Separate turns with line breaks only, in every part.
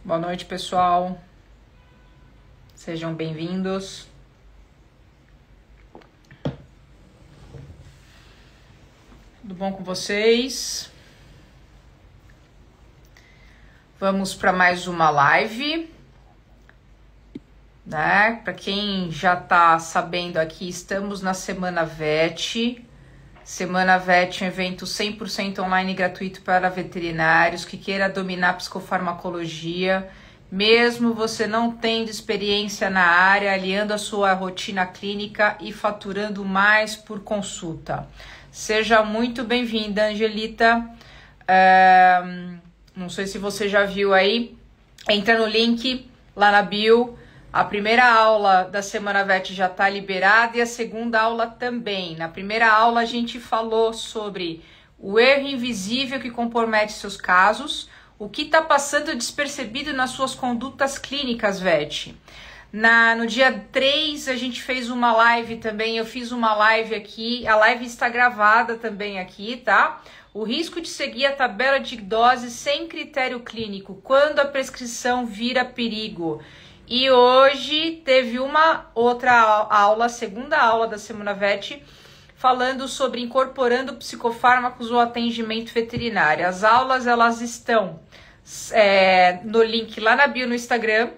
Boa noite, pessoal. Sejam bem-vindos. Tudo bom com vocês? Vamos para mais uma live, né? Para quem já está sabendo aqui, estamos na Semana VET. Semana VET é um evento 100% online e gratuito para veterinários que queira dominar a psicofarmacologia, mesmo você não tendo experiência na área, aliando a sua rotina clínica e faturando mais por consulta. Seja muito bem-vinda, Angelita. Não sei se você já viu aí, entra no link lá na bio. A primeira aula da Semana VET já está liberada e a segunda aula também. Na primeira aula a gente falou sobre o erro invisível que compromete seus casos, o que está passando despercebido nas suas condutas clínicas, VET. No dia 3 a gente fez uma live também, eu fiz uma live aqui, a live está gravada também aqui, tá? O risco de seguir a tabela de dose sem critério clínico, quando a prescrição vira perigo. E hoje teve uma outra aula, segunda aula da Semana VET, falando sobre incorporando psicofármacos ao atendimento veterinário. As aulas, elas estão no link lá na bio no Instagram,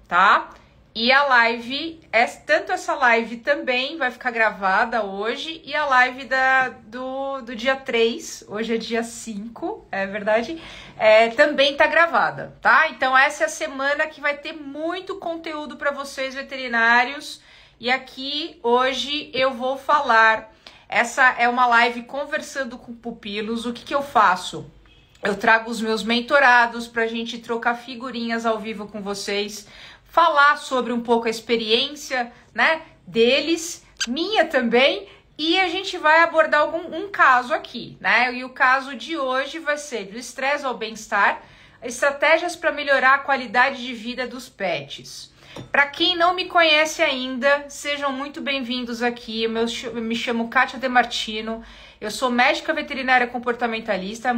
tá? E a live, tanto essa live também vai ficar gravada hoje, e a live do dia 3, hoje é dia 5, é verdade, também tá gravada, tá? Então essa é a semana que vai ter muito conteúdo para vocês veterinários, e aqui hoje eu vou falar, essa é uma live conversando com pupilos. O que eu faço? Eu trago os meus mentorados pra gente trocar figurinhas ao vivo com vocês, falar sobre um pouco a experiência, né, deles, minha também, e a gente vai abordar um caso aqui, né? E o caso de hoje vai ser do estresse ao bem-estar, estratégias para melhorar a qualidade de vida dos pets. Para quem não me conhece ainda, sejam muito bem-vindos aqui. Eu me chamo Kátia Demartino. Eu sou médica veterinária comportamentalista.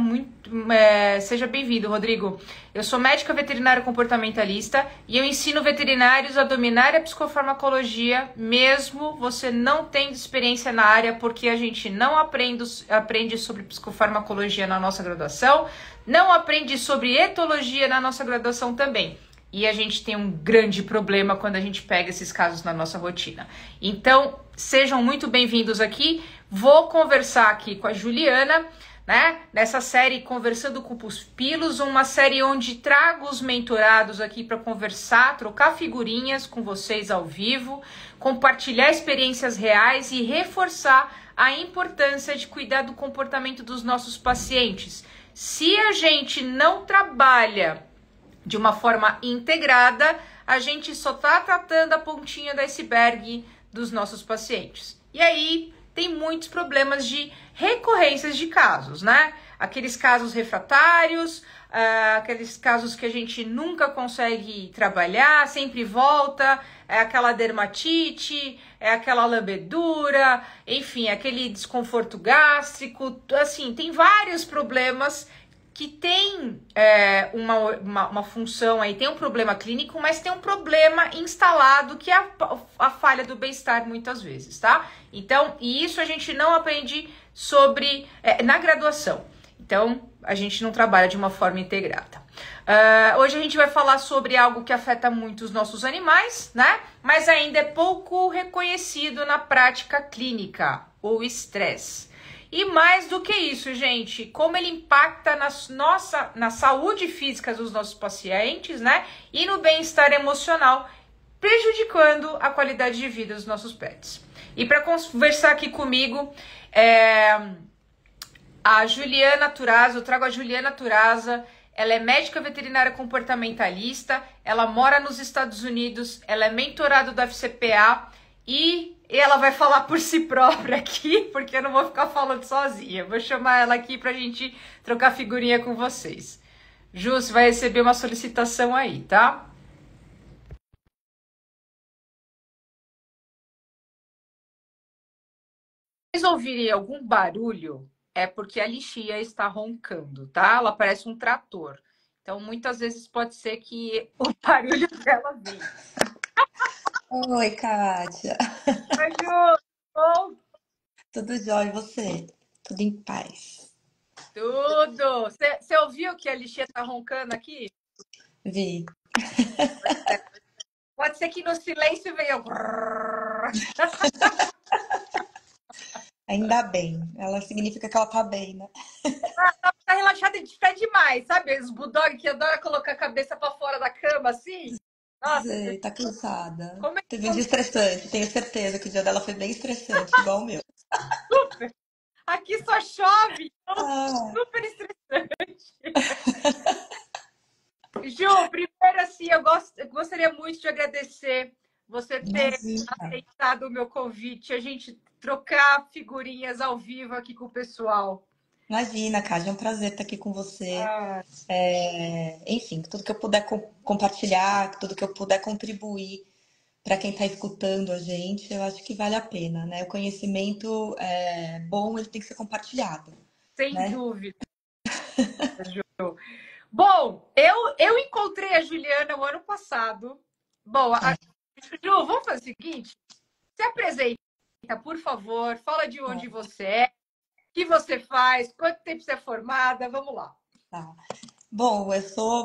Seja bem-vindo, Rodrigo. Eu sou médica veterinária comportamentalista e eu ensino veterinários a dominar a psicofarmacologia, mesmo você não tendo experiência na área, porque a gente não aprende sobre psicofarmacologia na nossa graduação, não aprende sobre etologia na nossa graduação também. E a gente tem um grande problema quando a gente pega esses casos na nossa rotina. Então, sejam muito bem-vindos aqui. Vou conversar aqui com a Juliana, né? Nessa série Conversando com Pupilos, uma série onde trago os mentorados aqui para conversar, trocar figurinhas com vocês ao vivo, compartilhar experiências reais e reforçar a importância de cuidar do comportamento dos nossos pacientes. Se a gente não trabalha de uma forma integrada, a gente só tá tratando a pontinha do iceberg dos nossos pacientes. E aí tem muitos problemas de recorrências de casos, né? Aqueles casos refratários, aqueles casos que a gente nunca consegue trabalhar, sempre volta, é aquela dermatite, é aquela lambedura, enfim, aquele desconforto gástrico, assim, tem vários problemas que tem uma função aí, tem um problema clínico, mas tem um problema instalado que é a falha do bem-estar muitas vezes, tá? Então, e isso a gente não aprende sobre na graduação. Então, a gente não trabalha de uma forma integrada. Hoje a gente vai falar sobre algo que afeta muito os nossos animais, né? Mas ainda é pouco reconhecido na prática clínica, o estresse. E mais do que isso, gente, como ele impacta na saúde física dos nossos pacientes, né? E no bem-estar emocional, prejudicando a qualidade de vida dos nossos pets. E para conversar aqui comigo, a Juliana Turaza, eu trago a Juliana Turaza. Ela é médica veterinária comportamentalista, ela mora nos Estados Unidos, ela é mentorada do FCPA e ela vai falar por si própria aqui, porque eu não vou ficar falando sozinha. Eu vou chamar ela aqui pra gente trocar figurinha com vocês. Ju, você vai receber uma solicitação aí, tá? Se vocês ouvirem algum barulho, é porque a lixia está roncando, tá? Ela parece um trator. Então, muitas vezes pode ser que o barulho dela venha.
Oi, Kátia.
Oi, Ju! Bom,
Tudo jóia e você? Tudo em paz.
tudo! Você ouviu que a lixia tá roncando aqui?
Vi.
Pode ser que no silêncio venha.
Ainda bem. Ela significa que ela tá bem, né?
Tá relaxada de pé demais, sabe? Os bulldog que adoram colocar a cabeça pra fora da cama, assim. Nossa,
Sei, tá cansada.
como é
Teve um dia estressante. Tenho certeza que o dia dela foi bem estressante, igual o meu.
super? Aqui só chove, então
Ah,
super estressante. Ju, primeiro assim, eu gostaria muito de agradecer você ter
imagina.
aceitado o meu convite, a gente trocar figurinhas ao vivo aqui com o pessoal.
Imagina, Kátia. É um prazer estar aqui com você.
Ah,
Enfim, tudo que eu puder compartilhar, tudo que eu puder contribuir para quem está escutando a gente, eu acho que vale a pena, né? O conhecimento é bom, ele tem que ser compartilhado,
sem
né?
dúvida, Ju. Bom, eu encontrei a Juliana o ano passado. Bom, Ju, vamos fazer o seguinte: se apresenta, por favor, fala de onde você é, o que você faz, quanto tempo você é formada, vamos lá.
Tá. Bom,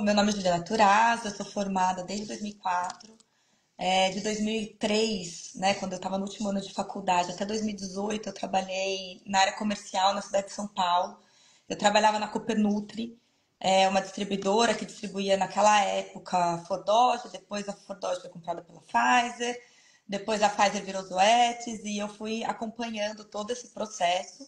meu nome é Juliana Turaz, eu sou formada desde 2004. De 2003, né, quando eu estava no último ano de faculdade, até 2018, eu trabalhei na área comercial na cidade de São Paulo. Eu trabalhava na Cooper-Nutri, uma distribuidora que distribuía naquela época Fordógia, depois a Fordógia foi comprada pela Pfizer, depois a Pfizer virou Zoetis e eu fui acompanhando todo esse processo.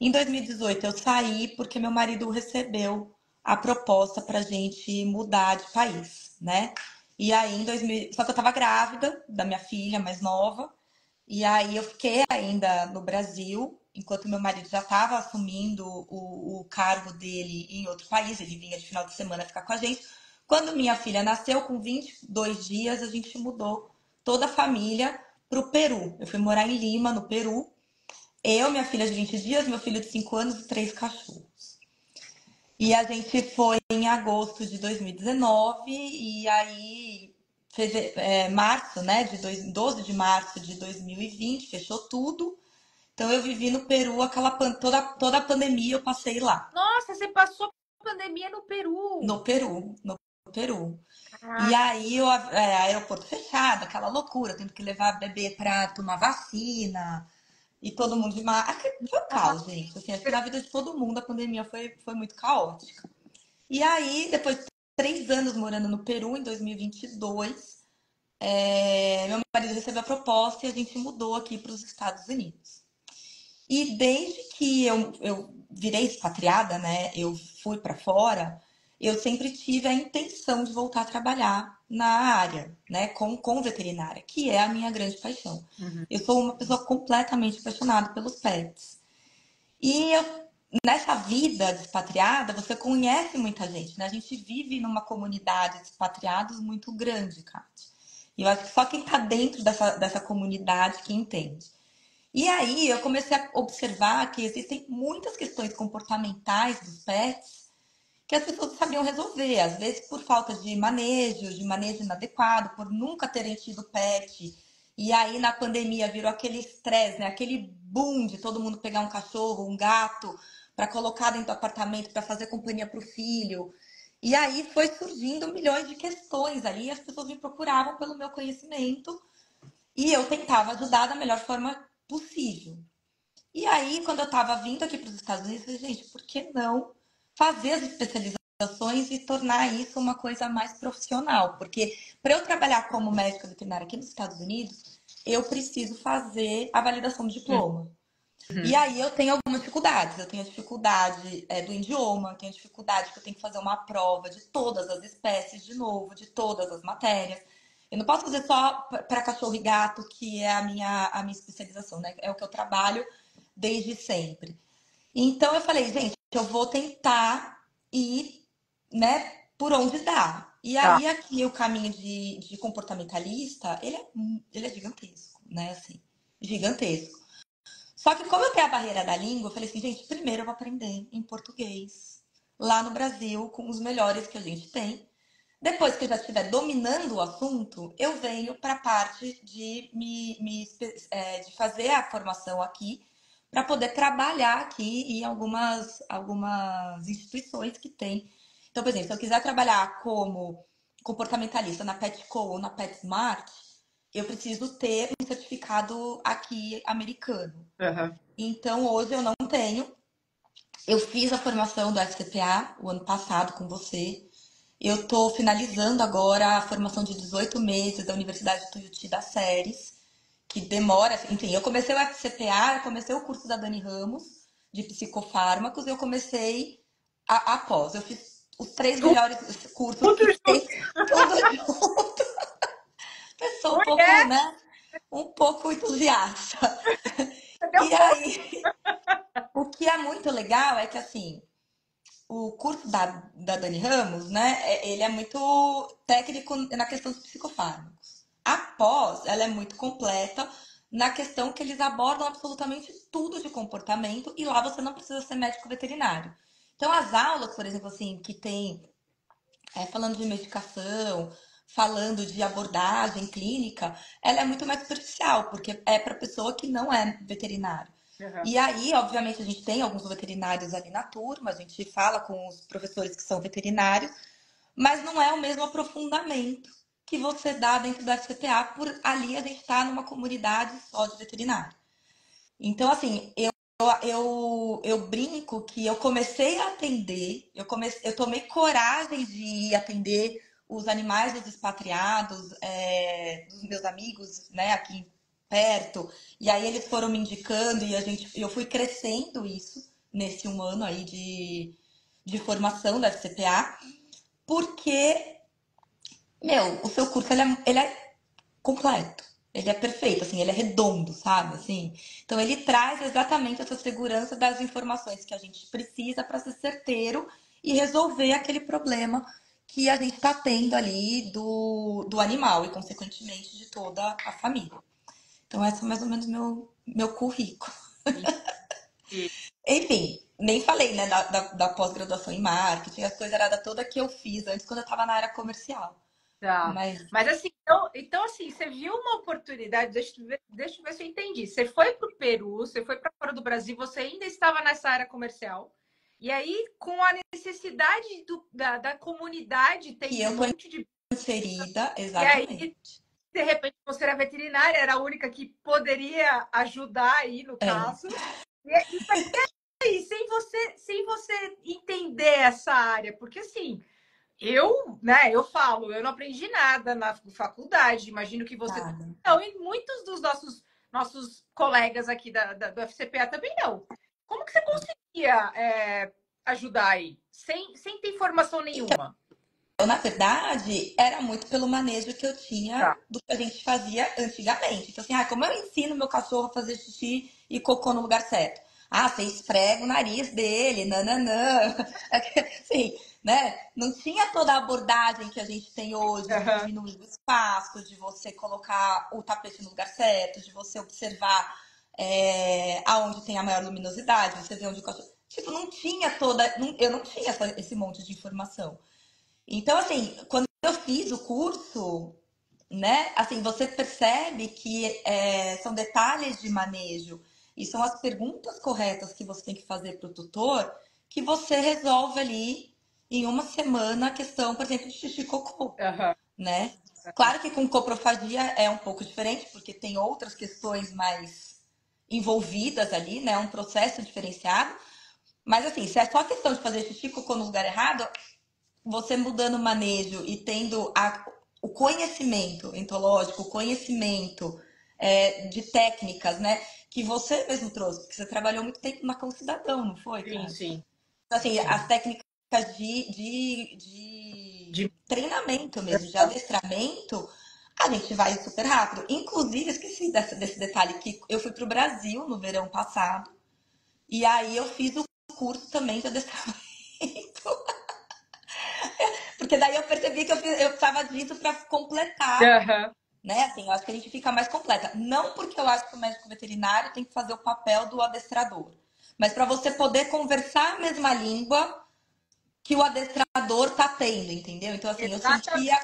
Em 2018 eu saí porque meu marido recebeu a proposta para a gente mudar de país, né? E aí em 2000, só que eu estava grávida da minha filha mais nova, e aí eu fiquei ainda no Brasil, enquanto meu marido já estava assumindo o cargo dele em outro país, ele vinha de final de semana ficar com a gente. Quando minha filha nasceu, com 22 dias, a gente mudou toda a família para o Peru. Eu fui morar em Lima, no Peru, eu, minha filha de 20 dias, meu filho de 5 anos e 3 cachorros. E a gente foi em agosto de 2019 e aí, março, né, 12 de março de 2020, fechou tudo. Então eu vivi no Peru, toda a pandemia eu passei lá,
Nossa, você passou a pandemia no Peru.
no Peru. E
Caraca,
aí, aeroporto fechado, aquela loucura, tendo que levar bebê para tomar vacina, e todo mundo de máscara. Foi um caos, gente. Assim, acho que na vida de todo mundo a pandemia foi muito caótica. E aí, depois de 3 anos morando no Peru, em 2022, meu marido recebeu a proposta e a gente mudou aqui para os Estados Unidos. E desde que eu virei expatriada, né? Eu fui para fora, eu sempre tive a intenção de voltar a trabalhar na área, né? Com veterinária, que é a minha grande paixão.
uhum.
Eu sou uma pessoa completamente apaixonada pelos pets. E nessa vida de expatriada, você conhece muita gente, né? A gente vive numa comunidade de expatriados muito grande, Kátia. E eu acho que só quem está dentro dessa comunidade que entende. E aí eu comecei a observar que existem muitas questões comportamentais dos pets que as pessoas não sabiam resolver, às vezes por falta de manejo inadequado, por nunca terem tido pet. E aí na pandemia virou aquele estresse, né? Aquele boom de todo mundo pegar um cachorro, um gato, para colocar dentro do apartamento, para fazer companhia para o filho. E aí foi surgindo milhões de questões ali, e as pessoas me procuravam pelo meu conhecimento e eu tentava ajudar da melhor forma possível. E aí, quando eu estava vindo aqui para os Estados Unidos, eu falei, gente, por que não fazer as especializações e tornar isso uma coisa mais profissional? Porque para eu trabalhar como médica veterinária aqui nos Estados Unidos, eu preciso fazer a validação do diploma. E
Uhum.
aí eu tenho algumas dificuldades. Eu tenho a dificuldade do idioma, eu tenho a dificuldade que eu tenho que fazer uma prova de todas as espécies de novo, de todas as matérias. Eu não posso fazer só para cachorro e gato, que é a minha especialização, né? É o que eu trabalho desde sempre. Então eu falei, gente, eu vou tentar ir, né, por onde dá. E
Tá.
aí aqui o caminho de comportamentalista, ele é gigantesco, né, assim, gigantesco. Só que como eu tenho a barreira da língua, eu falei assim, gente, primeiro eu vou aprender em português. lá no Brasil com os melhores que a gente tem. Depois que eu já estiver dominando o assunto, eu venho para a parte de, de fazer a formação aqui, para poder trabalhar aqui em algumas instituições que tem. Então, por exemplo, se eu quiser trabalhar como comportamentalista na PetCo ou na PetSmart, eu preciso ter um certificado aqui americano.
Aham.
Então, hoje eu não tenho. Eu fiz a formação do FCPA o ano passado com você. Eu estou finalizando agora a formação de 18 meses da Universidade de Tuiuti das séries, que demora. Enfim, eu comecei o FCPA, eu comecei o curso da Dani Ramos, de psicofármacos, e eu comecei após. Eu fiz os três melhores cursos
Tudo
que
junto.
tem, tudo junto. Eu sou um pouco,
Mulher,
né? Um pouco entusiasta.
você deu
E
conta.
aí, o que é muito legal é que, assim, o curso da Dani Ramos, né, ele é muito técnico na questão dos psicofármacos. A pós, ela é muito completa na questão que eles abordam absolutamente tudo de comportamento e lá você não precisa ser médico veterinário. Então, as aulas, por exemplo, assim, que tem falando de medicação, falando de abordagem clínica, ela é muito mais superficial, porque é para pessoa que não é veterinário.
Aham.
E aí, obviamente, a gente tem alguns veterinários ali na turma, a gente fala com os professores que são veterinários, mas não é o mesmo aprofundamento que você dá dentro da FCPA, por ali a gente está numa comunidade só de veterinário. Então, assim, eu brinco que eu comecei a atender, eu tomei coragem de ir atender os animais dos expatriados, dos meus amigos, né, aqui perto. E aí eles foram me indicando e eu fui crescendo isso nesse um ano aí de formação da FCPA, porque, meu, o seu curso ele é completo. Ele é perfeito, assim, ele é redondo, sabe? Assim, então ele traz exatamente essa segurança das informações que a gente precisa para ser certeiro e resolver aquele problema que a gente está tendo ali do animal e, consequentemente, de toda a família. Então, esse é mais ou menos meu currículo.
Entendi.
Enfim, nem falei, né, da pós-graduação em marketing, as coisas era toda que eu fiz antes quando eu estava na área comercial.
Tá.
Mas
Mas assim, então assim, você viu uma oportunidade, deixa eu ver se eu entendi. Você foi para o Peru, você foi para fora do Brasil, você ainda estava nessa área comercial. E aí, com a necessidade da comunidade
que
tendo
eu
um
tô
monte de.
inserida,
E aí,
exatamente.
de repente, você era veterinária, era a única que poderia ajudar aí, no
É.
caso. E aí, sem você entender essa área, porque assim. Eu falo, eu não aprendi nada na faculdade, imagino que você também
Nada.
não, e muitos dos nossos colegas aqui do FCPA também não. Como que você conseguia ajudar aí, sem ter informação nenhuma?
Eu, na verdade, era muito pelo manejo que eu tinha
Tá.
do que a gente fazia antigamente. Então, assim, como eu ensino meu cachorro a fazer xixi e cocô no lugar certo? Ah, você esfrega o nariz dele, nananã. Assim, né? Não tinha toda a abordagem que a gente tem hoje de
Aham.
diminuir o espaço, de você colocar o tapete no lugar certo, de você observar aonde tem a maior luminosidade, você vê onde o cachorro. Tipo, não tinha toda. Eu não tinha esse monte de informação. Então, assim, quando eu fiz o curso, né, assim, você percebe que são detalhes de manejo e são as perguntas corretas que você tem que fazer para o tutor que você resolve ali em uma semana a questão, por exemplo, de xixi e cocô,
Aham.
né? Claro que com coprofagia é um pouco diferente, porque tem outras questões mais envolvidas ali, né? Um processo diferenciado. Mas assim, se é só questão de fazer xixi e cocô no lugar errado, você mudando o manejo e tendo o conhecimento entológico, o conhecimento de técnicas, né? Que você mesmo trouxe, porque você trabalhou muito tempo na Cão Cidadão, não foi,
Sim,
cara?
sim,
Então, assim,
sim.
as técnicas de
De-
treinamento mesmo, de adestramento, a gente vai super rápido. Inclusive, esqueci desse detalhe que eu fui para o Brasil no verão passado, e aí eu fiz o curso também de adestramento. Porque daí eu percebi que eu precisava disso para completar,
Aham.
né? Assim, eu acho que a gente fica mais completa. Não porque eu acho que o médico veterinário tem que fazer o papel do adestrador, mas para você poder conversar a mesma língua que o adestrador tá tendo, entendeu? Então, assim,
Exatamente.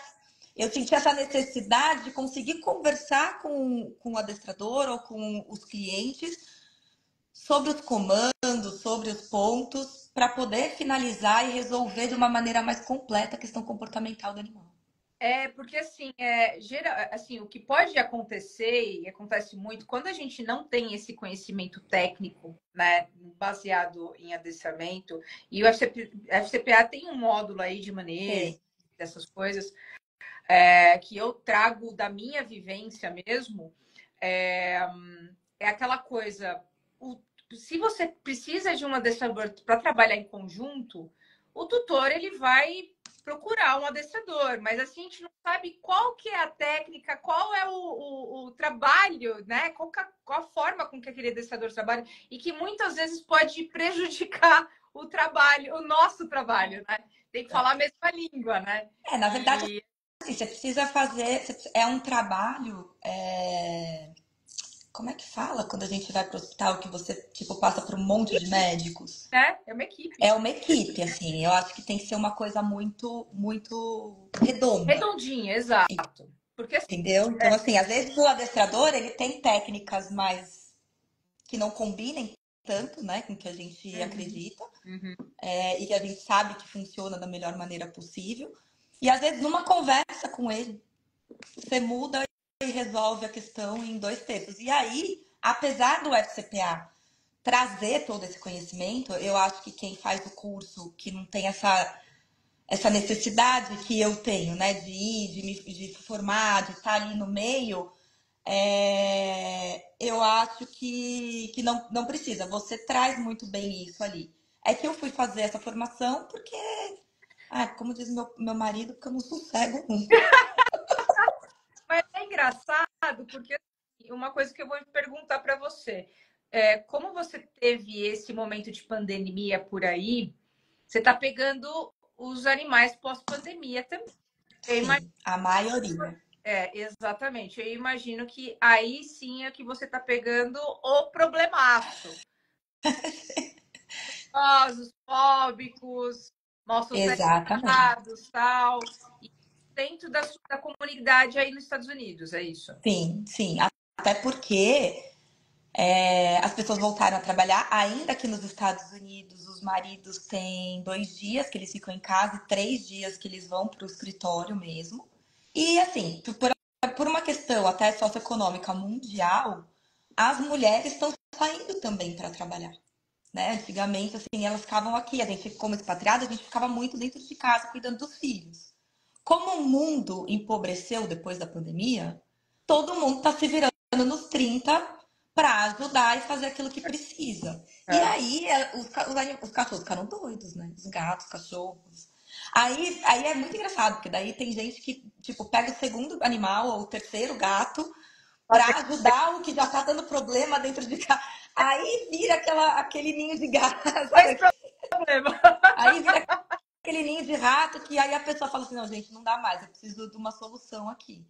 eu sentia essa necessidade de conseguir conversar com o adestrador ou com os clientes sobre os comandos, sobre os pontos, para poder finalizar e resolver de uma maneira mais completa a questão comportamental do animal.
É, porque assim, assim, o que pode acontecer, e acontece muito, quando a gente não tem esse conhecimento técnico, né, baseado em adestramento, e o FCPA tem um módulo aí de manejo,
Sei.
dessas coisas, que eu trago da minha vivência mesmo, é, é aquela coisa, se você precisa de um adestrador para trabalhar em conjunto, o tutor ele vai procurar um adestrador, mas assim a gente não sabe qual que é a técnica, qual é o trabalho, né? Qual a forma com que aquele adestrador trabalha e que muitas vezes pode prejudicar o trabalho, o nosso trabalho, né? Tem que falar a mesma língua, né?
Na verdade,
E,
assim, você precisa fazer. É um trabalho. Como é que fala quando a gente vai para o hospital que você, tipo, passa por um monte de médicos?
né? É uma equipe.
É uma equipe, assim. Eu acho que tem que ser uma coisa muito, muito redonda,
Redondinha, exato. Porque assim,
entendeu? Então, assim, às vezes o adestrador, ele tem técnicas mais que não combinem tanto, né, com o que a gente
uhum,
acredita,
uhum.
e que a gente sabe que funciona da melhor maneira possível. E às vezes, numa conversa com ele, você muda e resolve a questão em 2 terços. E aí, apesar do FCPA trazer todo esse conhecimento, eu acho que quem faz o curso, que não tem essa necessidade que eu tenho, né, de ir, de formar, de estar ali no meio, eu acho que não precisa. Você traz muito bem isso ali. É que eu fui fazer essa formação porque, como diz meu marido, porque eu não sossego nunca.
Mas é engraçado porque assim, uma coisa que eu vou perguntar para você, como você teve esse momento de pandemia por aí, você está pegando os animais pós-pandemia também. Eu imagino,
Sim, a maioria.
exatamente. Eu imagino que aí sim é que você está pegando o problemaço. Idosos, fóbicos, mal
Exatamente.
socializados, tal. E dentro da comunidade aí nos Estados Unidos, é isso?
Sim, sim. Até porque as pessoas voltaram a trabalhar, ainda que nos Estados Unidos os maridos têm 2 dias que eles ficam em casa e 3 dias que eles vão para o escritório mesmo. E assim, por uma questão até socioeconômica mundial, as mulheres estão saindo também para trabalhar. Né? Antigamente, assim, elas ficavam aqui, a gente, como expatriada, a gente ficava muito dentro de casa cuidando dos filhos. Como o mundo empobreceu depois da pandemia, todo mundo está se virando nos 30 para ajudar e fazer aquilo que precisa. E
É.
aí os cachorros ficaram doidos, né? Os gatos, os cachorros. Aí é muito engraçado, porque daí tem gente que, tipo, pega o segundo animal ou o terceiro gato para ajudar o que já tá dando problema dentro de casa. Aí vira aquele ninho de gato,
Dois
sabe?
problemas.
Aí vira aquele ninho de rato que aí a pessoa fala assim, não, gente, não dá mais, eu preciso de uma solução aqui.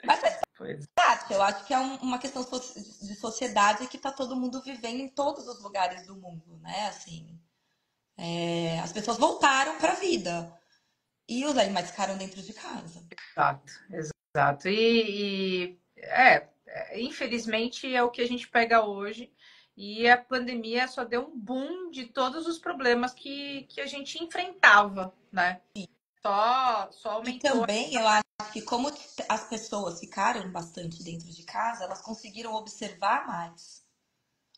Mas faz
Pois.
parte, eu acho que é uma questão de sociedade que tá todo mundo vivendo em todos os lugares do mundo, né? Assim, as pessoas voltaram para a vida e os animais ficaram dentro de casa.
Exato, exato. Infelizmente é o que a gente pega hoje. E a pandemia só deu um boom de todos os problemas que a gente enfrentava, né? Só
E
aumentou.
também eu acho que como as pessoas ficaram bastante dentro de casa, elas conseguiram observar mais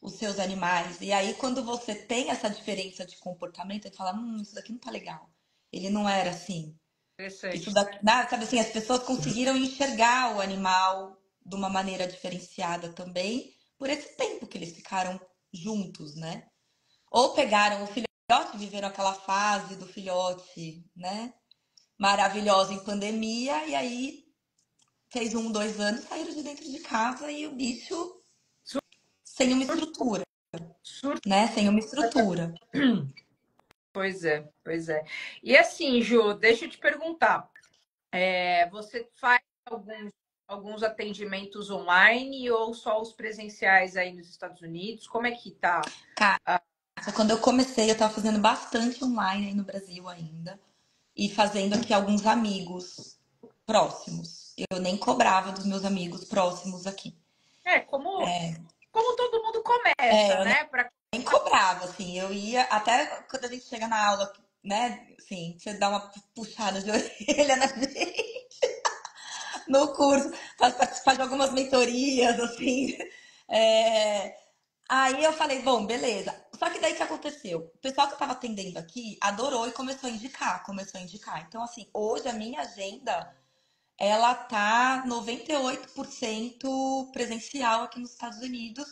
os seus animais. E aí, quando você tem essa diferença de comportamento, você fala, isso daqui não tá legal. Ele não era assim. Isso
Interessante.
daqui, sabe assim, as pessoas conseguiram enxergar o animal de uma maneira diferenciada também, por esse tempo que eles ficaram juntos, né? Ou pegaram o filhote, viveram aquela fase do filhote, né? Maravilhosa em pandemia, e aí fez 1, 2 anos, saíram de dentro de casa e o bicho sem uma estrutura,
Surto.
né? Sem uma estrutura.
Pois é, pois é. E assim, Ju, deixa eu te perguntar. Você faz alguns atendimentos online ou só os presenciais aí nos Estados Unidos? Como é que tá?
Cara, Quando eu comecei, eu tava fazendo bastante online aí no Brasil ainda. E fazendo aqui alguns amigos próximos. Eu nem cobrava dos meus amigos próximos aqui.
É, como todo mundo começa,
Eu
né? Pra...
nem cobrava, assim. Eu ia, até quando a gente chega na aula, né? Assim, você dá uma puxada de orelha na gente no curso, faz participar de algumas mentorias, assim. É, Aí eu falei, bom, beleza. Só que daí o que aconteceu? O pessoal que eu tava atendendo aqui adorou e começou a indicar. Então, assim, hoje a minha agenda, ela tá 98% presencial aqui nos Estados Unidos,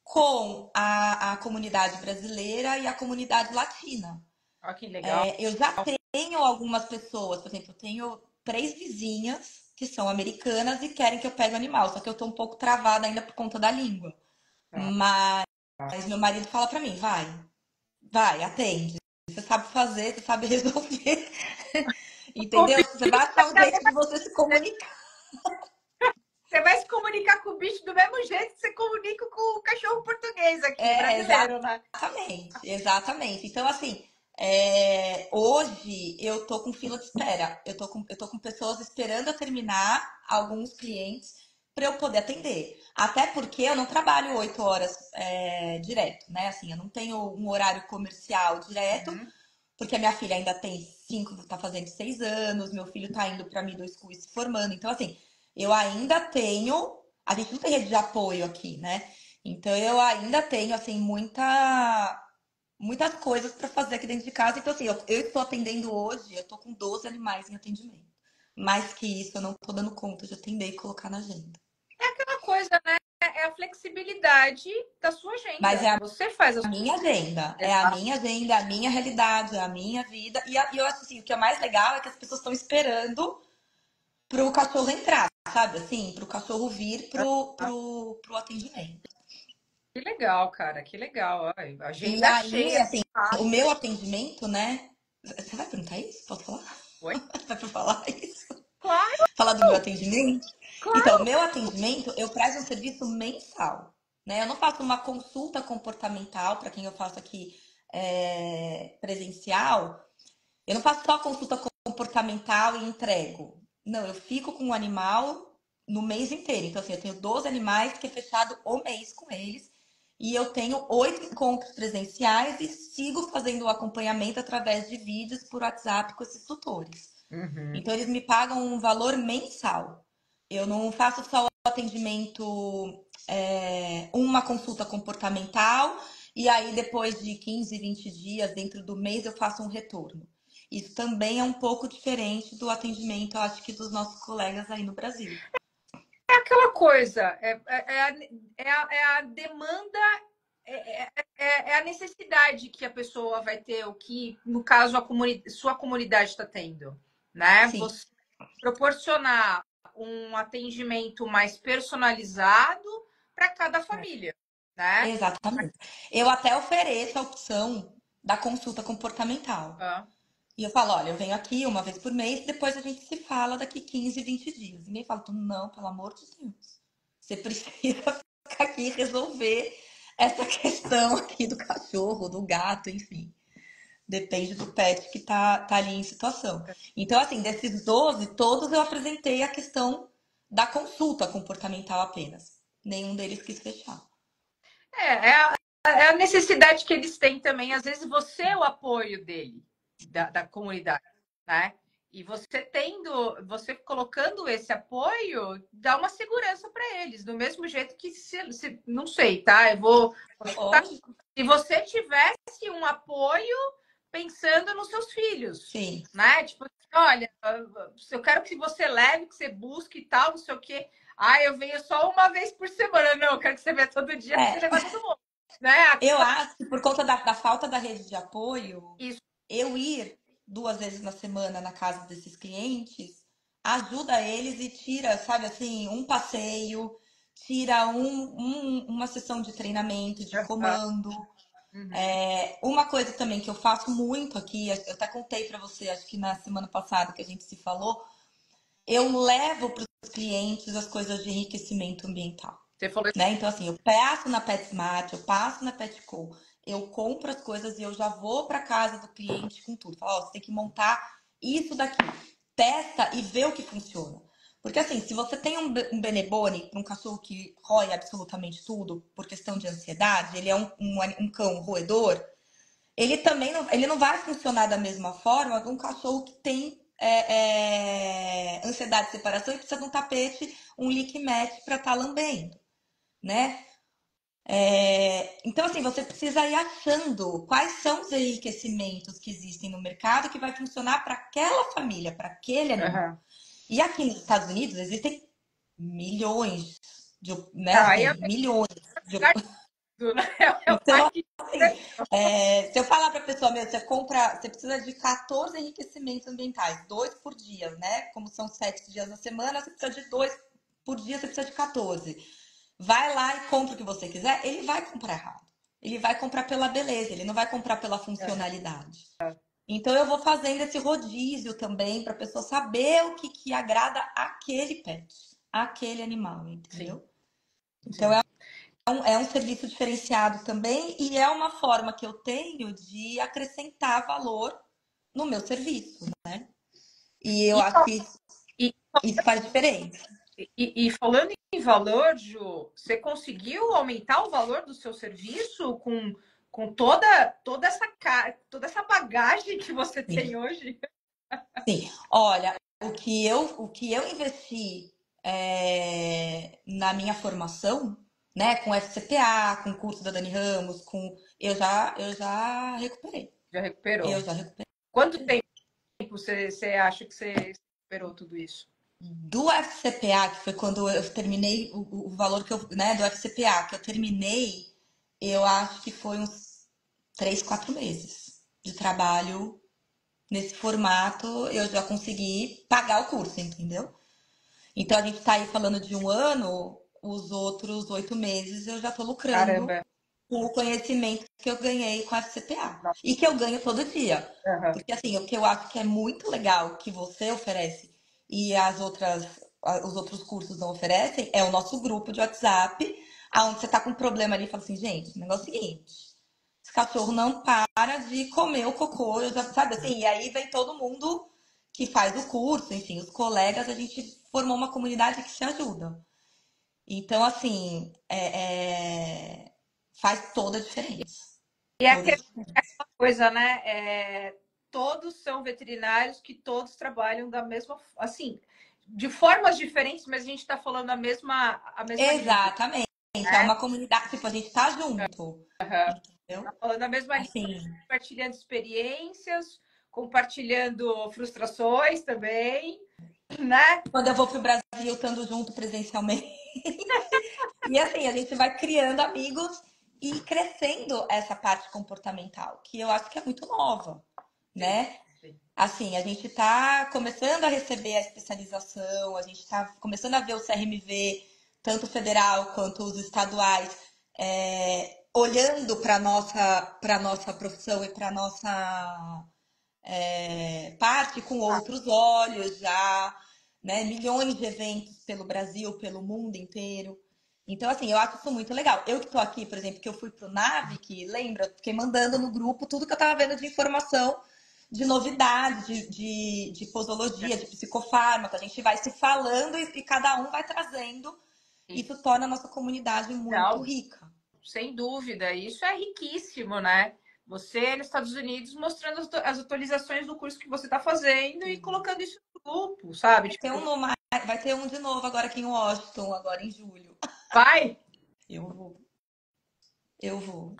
com a comunidade brasileira e a comunidade latina.
Ó, que legal.
Eu já tenho algumas pessoas, por exemplo, eu tenho 3 vizinhas que são americanas e querem que eu pegue o animal, só que eu tô um pouco travada ainda por conta da língua. Mas meu marido fala pra mim, vai, atende. Você sabe fazer, você sabe resolver.
O
Entendeu?
bicho
Você vai achar um jeito de você se comunicar.
Você vai se comunicar com o bicho do mesmo jeito que você comunica com o cachorro português aqui,
É,
brasileiro, né?
exatamente, exatamente. Então, assim, hoje eu tô com fila de espera. Eu tô com pessoas esperando eu terminar alguns clientes para eu poder atender. Até porque eu não trabalho 8 horas direto, né? Assim, eu não tenho um horário comercial direto,
Uhum.
porque a minha filha ainda tem 5, tá fazendo 6 anos, meu filho tá indo pra middle school e se formando. Então, assim, eu ainda tenho. A gente não tem rede de apoio aqui, né? Então, eu ainda tenho, assim, muitas coisas pra fazer aqui dentro de casa. Então, assim, eu estou atendendo hoje, eu tô com 12 animais em atendimento. Mais que isso, eu não tô dando conta de atender e colocar na agenda.
Uma coisa, né? É a flexibilidade da sua
Mas
agenda.
é
Você faz a
a minha agenda,
Exato.
é a minha realidade, é a minha vida. E eu acho assim, o que é mais legal é que as pessoas estão esperando pro cachorro entrar, sabe? Assim, pro cachorro vir pro atendimento.
Que legal, cara, que legal. Ó,
E
agenda
aí,
cheia.
assim, o meu atendimento, né? Você vai perguntar isso? Posso falar?
Oi?
Vai pra falar isso?
Claro,
Falar do meu atendimento? Então, o
claro.
meu atendimento, eu presto um serviço mensal, né? Eu não faço uma consulta comportamental, para quem eu faço aqui presencial. Eu não faço só consulta comportamental e entrego. Não, eu fico com o animal no mês inteiro. Então, assim, eu tenho 12 animais que é fechado o mês com eles. E eu tenho 8 encontros presenciais e sigo fazendo o acompanhamento através de vídeos por WhatsApp com esses tutores.
Uhum.
Então, eles me pagam um valor mensal. Eu não faço só o atendimento, uma consulta comportamental, e aí depois de 15, 20 dias, dentro do mês, eu faço um retorno. Isso também é um pouco diferente do atendimento, eu acho que dos nossos colegas aí no Brasil.
É aquela coisa, é a demanda, é a necessidade que a pessoa vai ter, o que, no caso, sua comunidade está tendo, né?
Sim,
Você proporcionar um atendimento mais personalizado para cada família, né?
exatamente. Eu até ofereço a opção da consulta comportamental.
Ah,
E eu falo, olha, eu venho aqui uma vez por mês, depois a gente se fala daqui 15, 20 dias. Ninguém fala, não, pelo amor de Deus. Você precisa ficar aqui e resolver essa questão aqui do cachorro, do gato, enfim. Depende do pet que tá ali em situação. Então, assim, desses 12, todos eu apresentei a questão da consulta comportamental apenas. Nenhum deles quis fechar.
é a necessidade que eles têm também. Às vezes você é o apoio dele, da comunidade, né? E você colocando esse apoio, dá uma segurança para eles, do mesmo jeito que não sei, tá? Vou chutar.
Lógico.
Se você tivesse um apoio pensando nos seus filhos,
Sim.
né? Tipo, olha, eu quero que você leve, que você busque e tal, não sei o quê. Ah, eu venho só uma vez por semana. Não, eu quero que você venha todo dia para você
É,
levar todo mundo. Né?
eu acho que por conta da falta da rede de apoio,
Isso.
eu ir 2 vezes na semana na casa desses clientes ajuda eles e tira, sabe assim, um passeio, tira uma sessão de treinamento, de comando.
Uhum.
Uma coisa também que eu faço muito aqui, eu até contei pra você, acho que na semana passada que a gente se falou, eu levo para os clientes as coisas de enriquecimento ambiental,
Você falou
né? Então, assim, eu passo na PetSmart, eu passo na Petco, eu compro as coisas e eu já vou para casa do cliente com tudo. Falo, ó, você tem que montar isso daqui. Testa e vê o que funciona. Porque assim, se você tem um Benebone, um cachorro que rói absolutamente tudo por questão de ansiedade, ele é um cão roedor, ele também ele não vai funcionar da mesma forma que um cachorro que tem ansiedade de separação e precisa de um tapete, um lick mat para estar lambendo, né? Então, assim, você precisa ir achando quais são os enriquecimentos que existem no mercado que vai funcionar para aquela família, para aquele animal.
Aham.
E aqui nos Estados Unidos existem milhões né,
Não, aí é
assim, milhões de
tudo, né? É o
Então,
parque.
assim, se eu falar para a pessoa, meu, você precisa de 14 enriquecimentos ambientais, dois por dia, né? Como são 7 dias na semana, você precisa de dois por dia, você precisa de 14. Vai lá e compra o que você quiser, ele vai comprar errado. Ele vai comprar pela beleza, ele não vai comprar pela funcionalidade. Então eu vou fazendo esse rodízio também para a pessoa saber o que agrada aquele pet, aquele animal, entendeu?
Sim,
Então
sim.
é um serviço diferenciado também e é uma forma que eu tenho de acrescentar valor no meu serviço, né? E eu
E,
acho que
e,
isso faz diferença.
e falando em valor, Ju, você conseguiu aumentar o valor do seu serviço com toda essa bagagem que você tem
Sim.
hoje?
Sim. Olha, o que eu investi na minha formação, né, com FCPA, com o curso da Dani Ramos, eu já recuperei.
Já
Eu
recuperou.
já recuperei.
Quanto tempo você acha que você recuperou tudo isso?
Do FCPA, que foi quando eu terminei o valor que eu, né, do FCPA, que eu terminei, eu acho que foi uns 3, 4 meses de trabalho nesse formato, eu já consegui pagar o curso, entendeu? Então a gente tá aí falando de um ano, os outros 8 meses eu já tô lucrando
Caramba.
com o conhecimento que eu ganhei com a FCPA. E que eu ganho todo dia.
Aham.
Porque assim, o que eu acho que é muito legal que você oferece e os outros cursos não oferecem é o nosso grupo de WhatsApp, aonde você tá com um problema ali e fala assim, gente, o negócio é o seguinte, esse cachorro não para de comer o cocô, eu já, sabe assim, e aí vem todo mundo que faz o curso, enfim, os colegas, a gente formou uma comunidade que se ajuda. Então, assim, faz toda a diferença.
E é
Toda a
aquela
diferença.
coisa, né? Todos são veterinários que todos trabalham da mesma, assim, de formas diferentes, mas a gente está falando a mesma língua,
Exatamente. É
né?
uma comunidade, tipo, a gente tá junto. Entendeu?
Tá falando a mesma língua,
Assim,
compartilhando experiências, compartilhando frustrações também, né?
quando eu vou pro Brasil, estando junto presencialmente. E assim, a gente vai criando amigos e crescendo essa parte comportamental, que eu acho que é muito nova,
Sim,
né?
sim.
Assim, a gente está começando a receber a especialização, a gente está começando a ver o CRMV, tanto federal quanto os estaduais, olhando para nossa profissão e para nossa parte com outros olhos já, né? Milhões de eventos pelo Brasil, pelo mundo inteiro. Então, assim, eu acho isso muito legal. Eu que tô aqui, por exemplo, que eu fui pro Navic, lembra? Fiquei mandando no grupo tudo que eu tava vendo de informação, de novidade, de posologia, de psicofármaco. A gente vai se falando e cada um vai trazendo. Isso torna a nossa comunidade muito
Não,
rica.
sem dúvida, isso é riquíssimo, né? Você nos Estados Unidos mostrando as atualizações do curso que você está fazendo e colocando isso no grupo, sabe? Tipo,
Vai ter um de novo agora aqui em Washington, agora em julho.
vai,
Eu vou. Eu vou.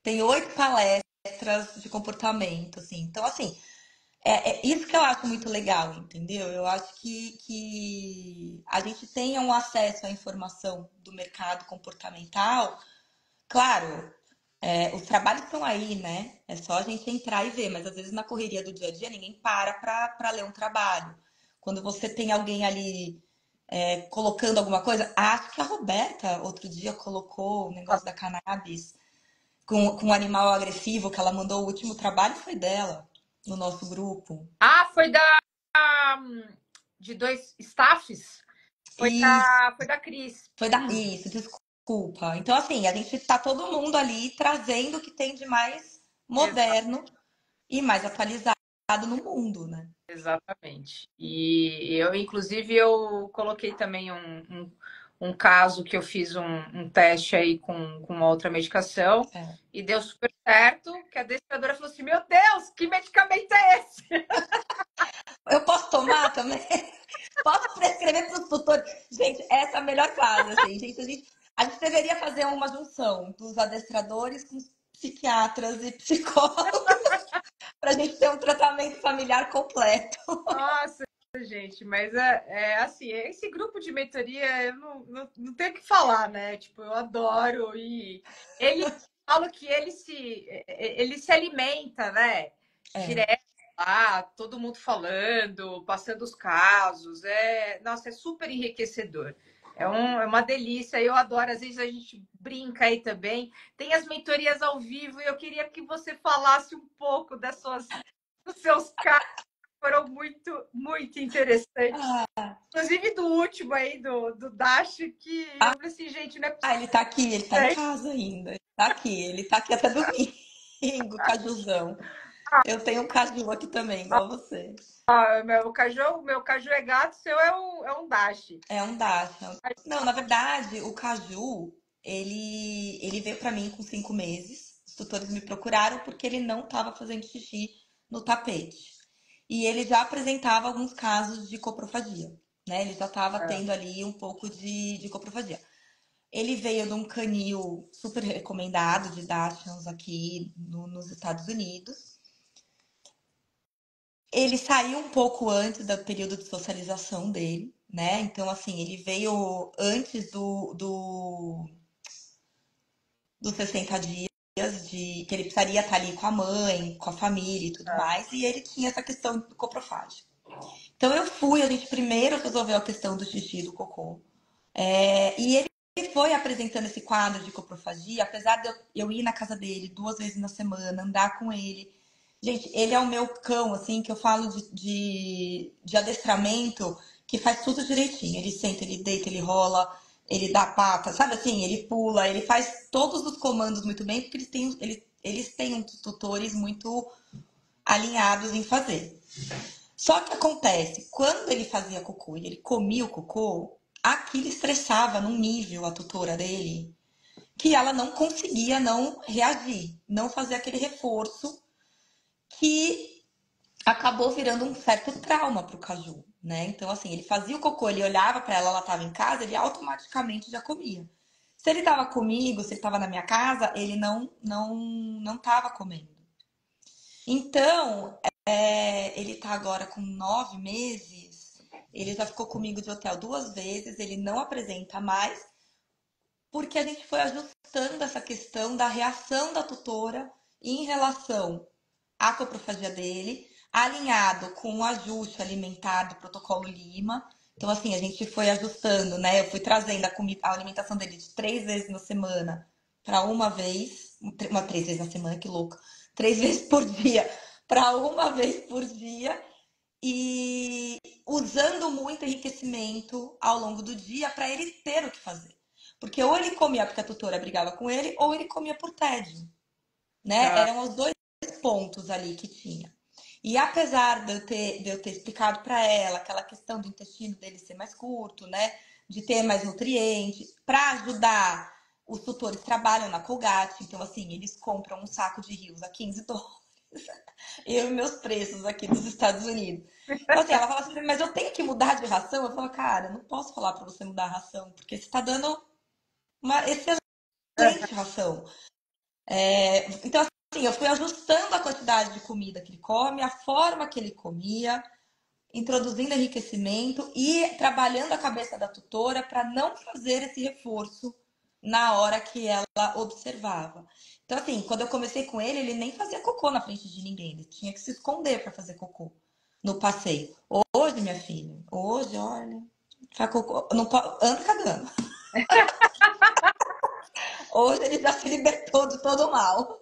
Tem 8 palestras de comportamento, assim. Então, assim, é isso que eu acho muito legal, entendeu? Eu acho que a gente tenha um acesso à informação do mercado comportamental. Claro, os trabalhos estão aí, né? É só a gente entrar e ver, mas às vezes na correria do dia a dia ninguém para ler um trabalho. Quando você tem alguém ali colocando alguma coisa, acho que a Roberta outro dia colocou o negócio da cannabis com um animal agressivo que ela mandou o último trabalho foi dela no nosso grupo.
ah, foi de dois staffs?
E
Foi da Cris.
isso, desculpa. culpa. Então, assim, a gente tá todo mundo ali trazendo o que tem de mais moderno e mais atualizado no mundo, né?
Exatamente. E eu, inclusive, eu coloquei também um caso que eu fiz um teste aí com uma outra medicação
É.
e deu super certo, que a adestradora falou assim, meu Deus, que medicamento é esse?
Eu posso tomar também? Posso prescrever para os tutores? Gente, essa é a melhor fase, assim. A gente deveria fazer uma junção dos adestradores com os psiquiatras e psicólogos para a gente ter um tratamento familiar completo.
Nossa, gente, mas é assim, esse grupo de mentoria eu não tenho o que falar, né? Tipo, eu adoro e ele falo que ele se alimenta, né?
É.
Direto lá, todo mundo falando, passando os casos, nossa, é super enriquecedor. É uma delícia, eu adoro. Às vezes a gente brinca aí também. Tem as mentorias ao vivo e eu queria que você falasse um pouco dos seus casos, foram muito, muito interessantes. Inclusive do último aí, do Dash, que eu falei assim, gente, não é
Ah, ele tá aqui, ele tá em
possível.
casa ainda. Ele tá aqui até domingo, cajuzão. Eu tenho um caju aqui também, igual você.
Meu caju é gato, o seu é um Dash.
É um dacha. Não, na verdade, o caju, ele veio pra mim com 5 meses. Os tutores me procuraram porque ele não estava fazendo xixi no tapete. E ele já apresentava alguns casos de coprofagia, né? Ele já estava tendo ali um pouco de coprofagia. Ele veio de um canil super recomendado de Dachshunds aqui nos Estados Unidos. Ele saiu um pouco antes do período de socialização dele, né? Então, assim, ele veio antes dos 60 dias de que ele precisaria estar ali com a mãe, com a família e tudo mais, e ele tinha essa questão do coprofágico. Então a gente primeiro resolveu a questão do xixi e do cocô. E ele foi apresentando esse quadro de coprofagia, apesar de eu ir na casa dele 2 vezes na semana, andar com ele. Gente, ele é o meu cão, assim, que eu falo de adestramento, que faz tudo direitinho. Ele senta, ele deita, ele rola, ele dá pata, sabe assim? Ele pula, ele faz todos os comandos muito bem, porque eles têm uns tutores muito alinhados em fazer. Só que acontece, quando ele fazia cocô e ele comia o cocô, aquilo estressava num nível a tutora dele que ela não conseguia não reagir, não fazer aquele reforço que acabou virando um certo trauma pro Caju, né? Então, assim, ele fazia o cocô, ele olhava pra ela, ela tava em casa, ele automaticamente já comia. Se ele tava comigo, se ele tava na minha casa, ele não tava comendo. Então, ele tá agora com 9 meses. Ele já ficou comigo de hotel 2 vezes. Ele não apresenta mais, porque a gente foi ajustando essa questão da reação da tutora em relação à coprofagia dele, alinhado com o ajuste alimentar do protocolo Lima. Então, assim, a gente foi ajustando, né? Eu fui trazendo a alimentação dele de 3 vezes na semana para uma vez, 3 vezes na semana, que louca, 3 vezes por dia para uma vez por dia e usando muito enriquecimento ao longo do dia para ele ter o que fazer. Porque ou ele comia porque a tutora brigava com ele, ou ele comia por tédio, né?
Tá.
Eram os dois pontos ali que tinha. E apesar de eu ter explicado para ela aquela questão do intestino dele ser mais curto, né? De ter mais nutrientes, para ajudar, os tutores trabalham na Colgate, então assim, eles compram um saco de rios a $15. Eu e meus preços aqui dos Estados Unidos. Então, assim, ela fala assim, mas eu tenho que mudar de ração? Eu falo, cara, não posso falar para você mudar a ração, porque você está dando uma excelente ração. Então, assim, eu fui ajustando a quantidade de comida que ele come, a forma que ele comia, introduzindo enriquecimento e trabalhando a cabeça da tutora para não fazer esse reforço na hora que ela observava. Então, assim, quando eu comecei com ele, ele nem fazia cocô na frente de ninguém, ele tinha que se esconder para fazer cocô no passeio. Hoje, minha filha, hoje, olha, faz cocô, não anda cagando. Hoje ele já se libertou de todo o mal.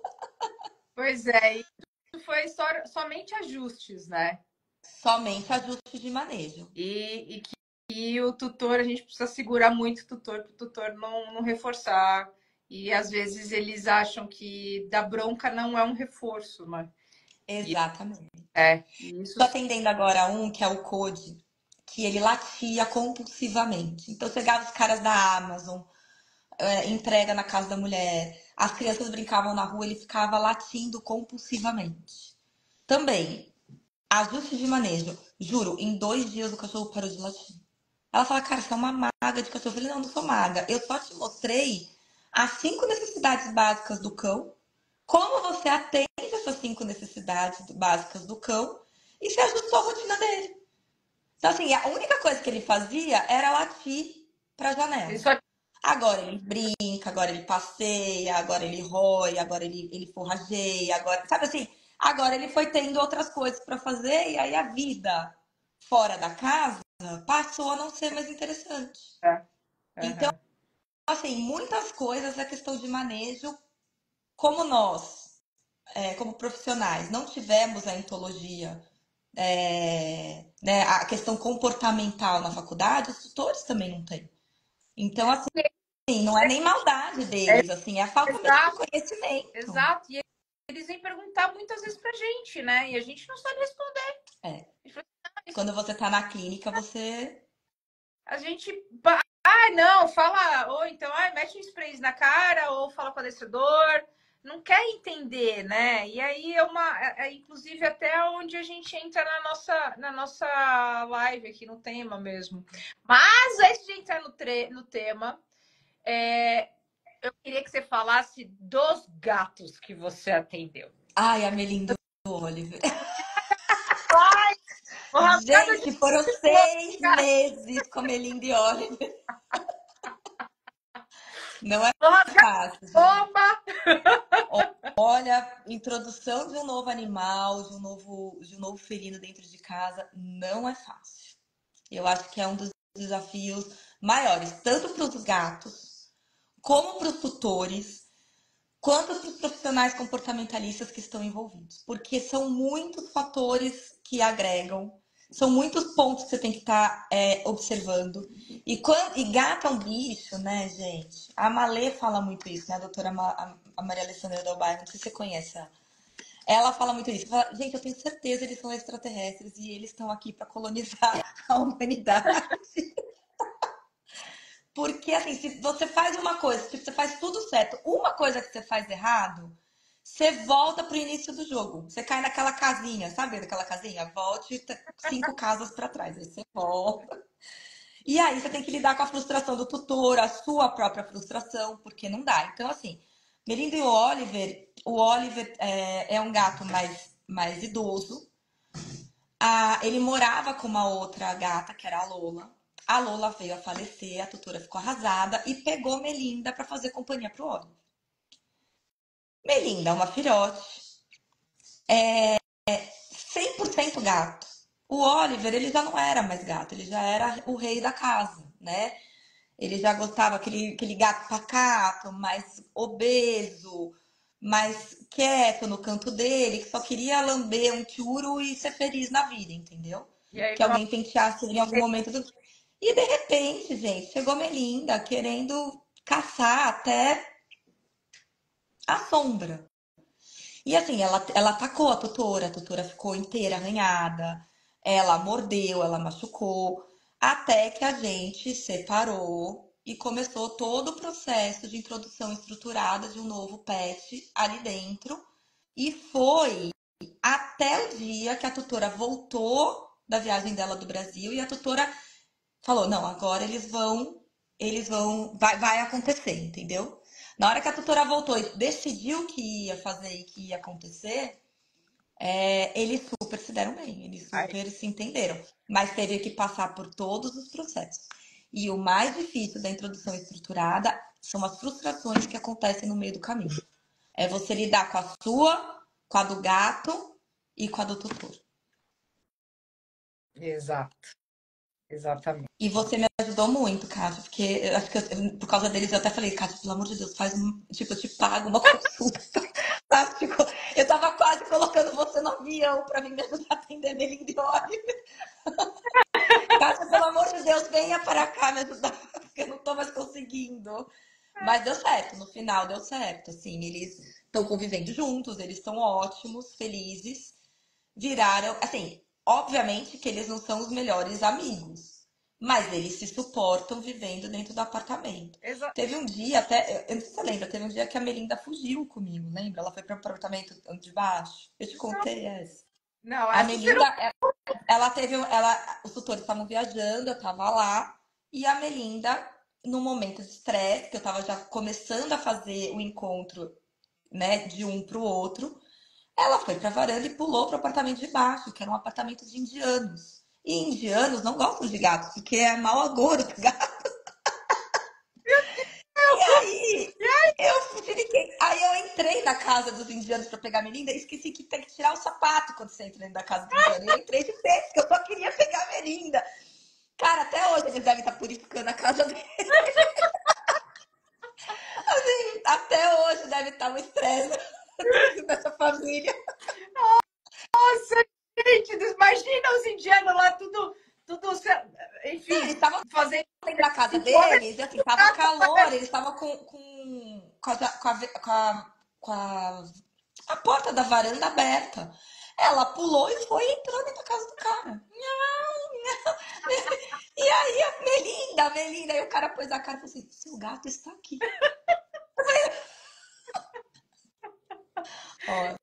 Pois é, isso foi somente ajustes, né?
Somente ajuste de manejo.
E E o tutor, a gente precisa segurar muito o tutor, para o tutor não reforçar. E às vezes eles acham que dar bronca não é um reforço, né? E,
Exatamente.
isso
Tô atendendo agora um que é o Code, que ele latia compulsivamente. Então chegava os caras da Amazon, entrega na casa da mulher, as crianças brincavam na rua, ele ficava latindo compulsivamente. Também, ajuste de manejo. Juro, em 2 dias o cachorro parou de latir. Ela fala, cara, você é uma maga de cachorro. Eu falei, não, não sou maga. Eu só te mostrei as 5 necessidades básicas do cão, como você atende essas 5 necessidades básicas do cão e se ajustou a rotina dele. Então, assim, a única coisa que ele fazia era latir pra
ele
janela.
só
Agora ele brinca, agora ele passeia, agora ele rói, agora ele forrageia, agora, sabe assim, agora ele foi tendo outras coisas pra fazer e aí a vida fora da casa passou a não ser mais interessante.
é.
Então,
Uhum.
assim, muitas coisas é questão de manejo, como nós, como profissionais, não tivemos a entologia, né, a questão comportamental na faculdade, os tutores também não têm. Então, assim, não é nem maldade
É,
deles, assim, é falta mesmo de
exato,
conhecimento.
exato. E eles vêm perguntar muitas vezes pra gente, né? E a gente não sabe responder.
É.
A gente fala, "Ah,
Quando você tá na clínica, você.
a gente. Ah, não, fala. Ou então, mete um spray na cara, ou fala com o adestrador. Não quer entender, né? E aí inclusive até onde a gente entra na nossa live aqui no tema mesmo. Mas antes de entrar no tema, eu queria que você falasse dos gatos que você atendeu.
Ai, a Melinda Oliver.
Ai, uma ramada de
Gente, foram 6 meses com a Melinda Oliver. Não é fácil, gente.
bomba!
Olha, introdução de um novo animal, de um novo felino dentro de casa, não é fácil. Eu acho que é um dos desafios maiores, tanto para os gatos, como para os tutores, quanto para os profissionais comportamentalistas que estão envolvidos. Porque são muitos fatores que agregam, são muitos pontos que você tem que estar observando. E gato é um bicho, né, gente? A Malê fala muito isso, né, a doutora a Maria Alessandra Del Bairro, não sei se você conhece ela. Ela fala muito isso. Fala, gente, eu tenho certeza que eles são extraterrestres e eles estão aqui para colonizar a humanidade. Porque, assim, se você faz uma coisa, tipo, você faz tudo certo, uma coisa que você faz errado, você volta pro início do jogo. Você cai naquela casinha, sabe daquela casinha? Volte 5 casas para trás. Aí você volta. E aí você tem que lidar com a frustração do tutor, a sua própria frustração, porque não dá. Então, assim, Melinda e o Oliver é um gato mais idoso. Ele morava com uma outra gata, que era a Lola. A Lola veio a falecer, a tutora ficou arrasada e pegou Melinda para fazer companhia pro Oliver. Melinda é uma filhote, 100% gato. O Oliver, ele já não era mais gato, ele já era o rei da casa, né? Ele já gostava aquele gato pacato, mais obeso, mais quieto no canto dele, que só queria lamber um churo e ser feliz na vida, entendeu?
E aí,
Que alguém penteasse ele em algum momento E de repente, gente, chegou Melinda querendo caçar até a sombra. E assim, ela atacou a tutora ficou inteira arranhada, ela mordeu, ela machucou, até que a gente separou e começou todo o processo de introdução estruturada de um novo pet ali dentro. E foi até o dia que a tutora voltou da viagem dela do Brasil e a tutora falou: não, agora vai acontecer, entendeu? Na hora que a tutora voltou e decidiu que ia fazer e que ia acontecer, eles super se deram bem, eles
ai,
super se entenderam. Mas teve que passar por todos os processos. E o mais difícil da introdução estruturada são as frustrações que acontecem no meio do caminho. É você lidar com a sua, com a do gato e com a do tutor.
exato, exatamente.
E você me ajudou muito, Kátia, porque eu acho que por causa deles eu até falei, Kátia, pelo amor de Deus, faz um. Tipo, eu te pago uma consulta. Sabe? Tipo, eu tava quase colocando você no avião pra vir me ajudar a atender Melinda e Oliver. Kátia, pelo amor de Deus, venha para cá me ajudar, porque eu não tô mais conseguindo. Mas deu certo, no final deu certo, assim, eles estão convivendo juntos, eles estão ótimos, felizes, viraram, assim, obviamente que eles não são os melhores amigos, mas eles se suportam vivendo dentro do apartamento.
Exa-
Teve um dia, até, eu não sei se você lembra, teve um dia que a Melinda fugiu comigo, lembra? Ela foi para o apartamento de baixo. Eu te contei essa.
Não,
A
essa você não.
Melinda, ela teve, ela, os tutores estavam viajando, eu tava lá, e a Melinda, no momento de estresse, que eu tava já começando a fazer o encontro, né, de um pro outro, ela foi pra varanda e pulou pro apartamento de baixo, que era um apartamento de indianos. E indianos não gostam de gato, porque é mau agouro do gato. E aí, aí eu entrei na casa dos indianos pra pegar a Melinda e esqueci que tem que tirar o sapato quando você entra dentro da casa do indiano. Eu entrei de pé, porque eu só queria pegar a Melinda. Cara, até hoje eles devem estar purificando a casa dele. Até hoje deve estar um estresse dessa família.
Nossa, gente, imagina os indianos lá, tudo,
Eles
enfim,
estavam
fazendo
dentro da casa
homem.
deles, e assim, tava calor, eles estavam com a porta da varanda aberta. Ela pulou e foi entrando dentro da casa do cara. E aí a Melinda, aí o cara pôs a cara e falou assim: seu gato está aqui. Ó,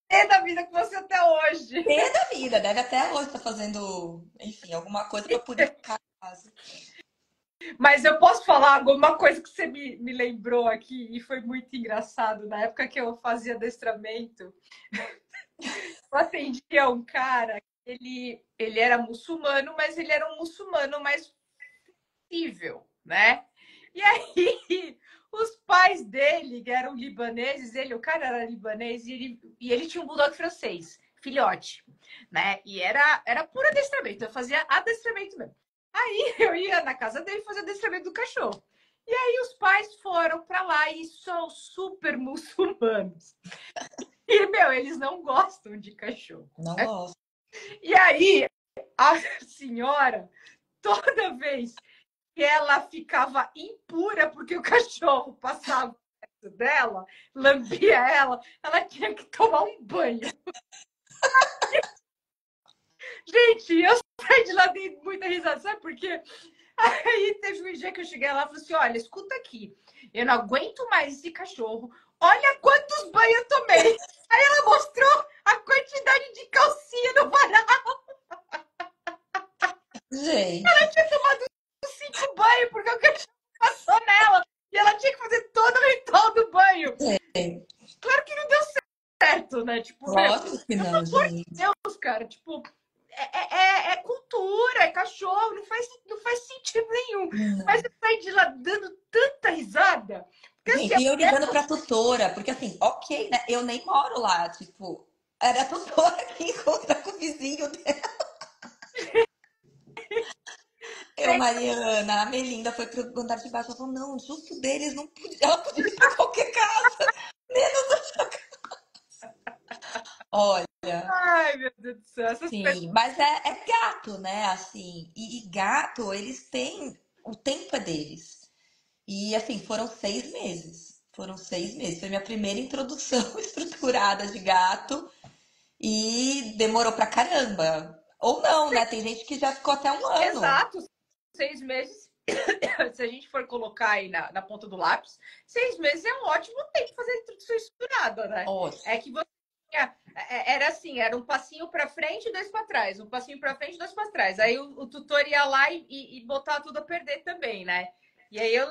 É da vida com você até hoje.
pé da vida, deve até hoje estar fazendo, enfim, alguma coisa para purificar a casa.
Mas eu posso falar alguma coisa que você me lembrou aqui e foi muito engraçado. Na época que eu fazia adestramento, eu atendia um cara, ele era muçulmano, mas ele era um muçulmano mais possível, né? E aí, os pais dele, que eram libaneses, o cara era libanês e ele tinha um bulldog francês, filhote, né? E era puro adestramento, eu fazia adestramento mesmo. Aí eu ia na casa dele fazer adestramento do cachorro. E aí os pais foram para lá e são super muçulmanos. E, meu, eles não gostam de cachorro.
Não gosto.
E aí, a senhora, toda vez que ela ficava impura porque o cachorro passava perto dela, lambia ela tinha que tomar um banho. Gente, eu saí de lá dei muita risada, sabe por quê? Aí teve um dia que eu cheguei lá e falei assim: olha, escuta aqui, eu não aguento mais esse cachorro, olha quantos banhos eu tomei. Aí ela mostrou a quantidade de calcinha no varal.
Gente,
Tinha tomado 5 banhos porque o cachorro passou nela e ela tinha que fazer todo o ritual do banho.
gente,
Claro que não deu certo, né? Tipo, meu,
lógico que não, gente.
Deus, cara, tipo, é cultura, é cachorro, não faz sentido nenhum. Mas
Não.
eu saí de lá dando tanta risada. Porque assim,
Gente, e eu ligando pra tutora, porque assim, ok, né? Eu nem moro lá, tipo, era a tutora que encontra com o vizinho dela. Eu, Mariana, a Melinda foi pro andar de baixo, ela falou, não, justo deles, não podia, ela podia ir pra qualquer casa, menos a sua casa. Olha,
ai, meu Deus do céu, essas pessoas.
sim, mas é gato, né? Assim, e gato, eles têm, o tempo é deles. E assim, foram 6 meses. Foram 6 meses. Foi minha primeira introdução estruturada de gato. E demorou pra caramba. Ou não, né? Tem gente que já ficou até um ano.
Exato, 6 meses. Se a gente for colocar aí na ponta do lápis, 6 meses é um ótimo tempo de fazer a introdução estruturada, né? É
Ótimo.
que você era assim, era um passinho para frente e dois para trás, um passinho para frente e dois para trás. Aí o tutor ia lá e botar tudo a perder também, né? E aí eu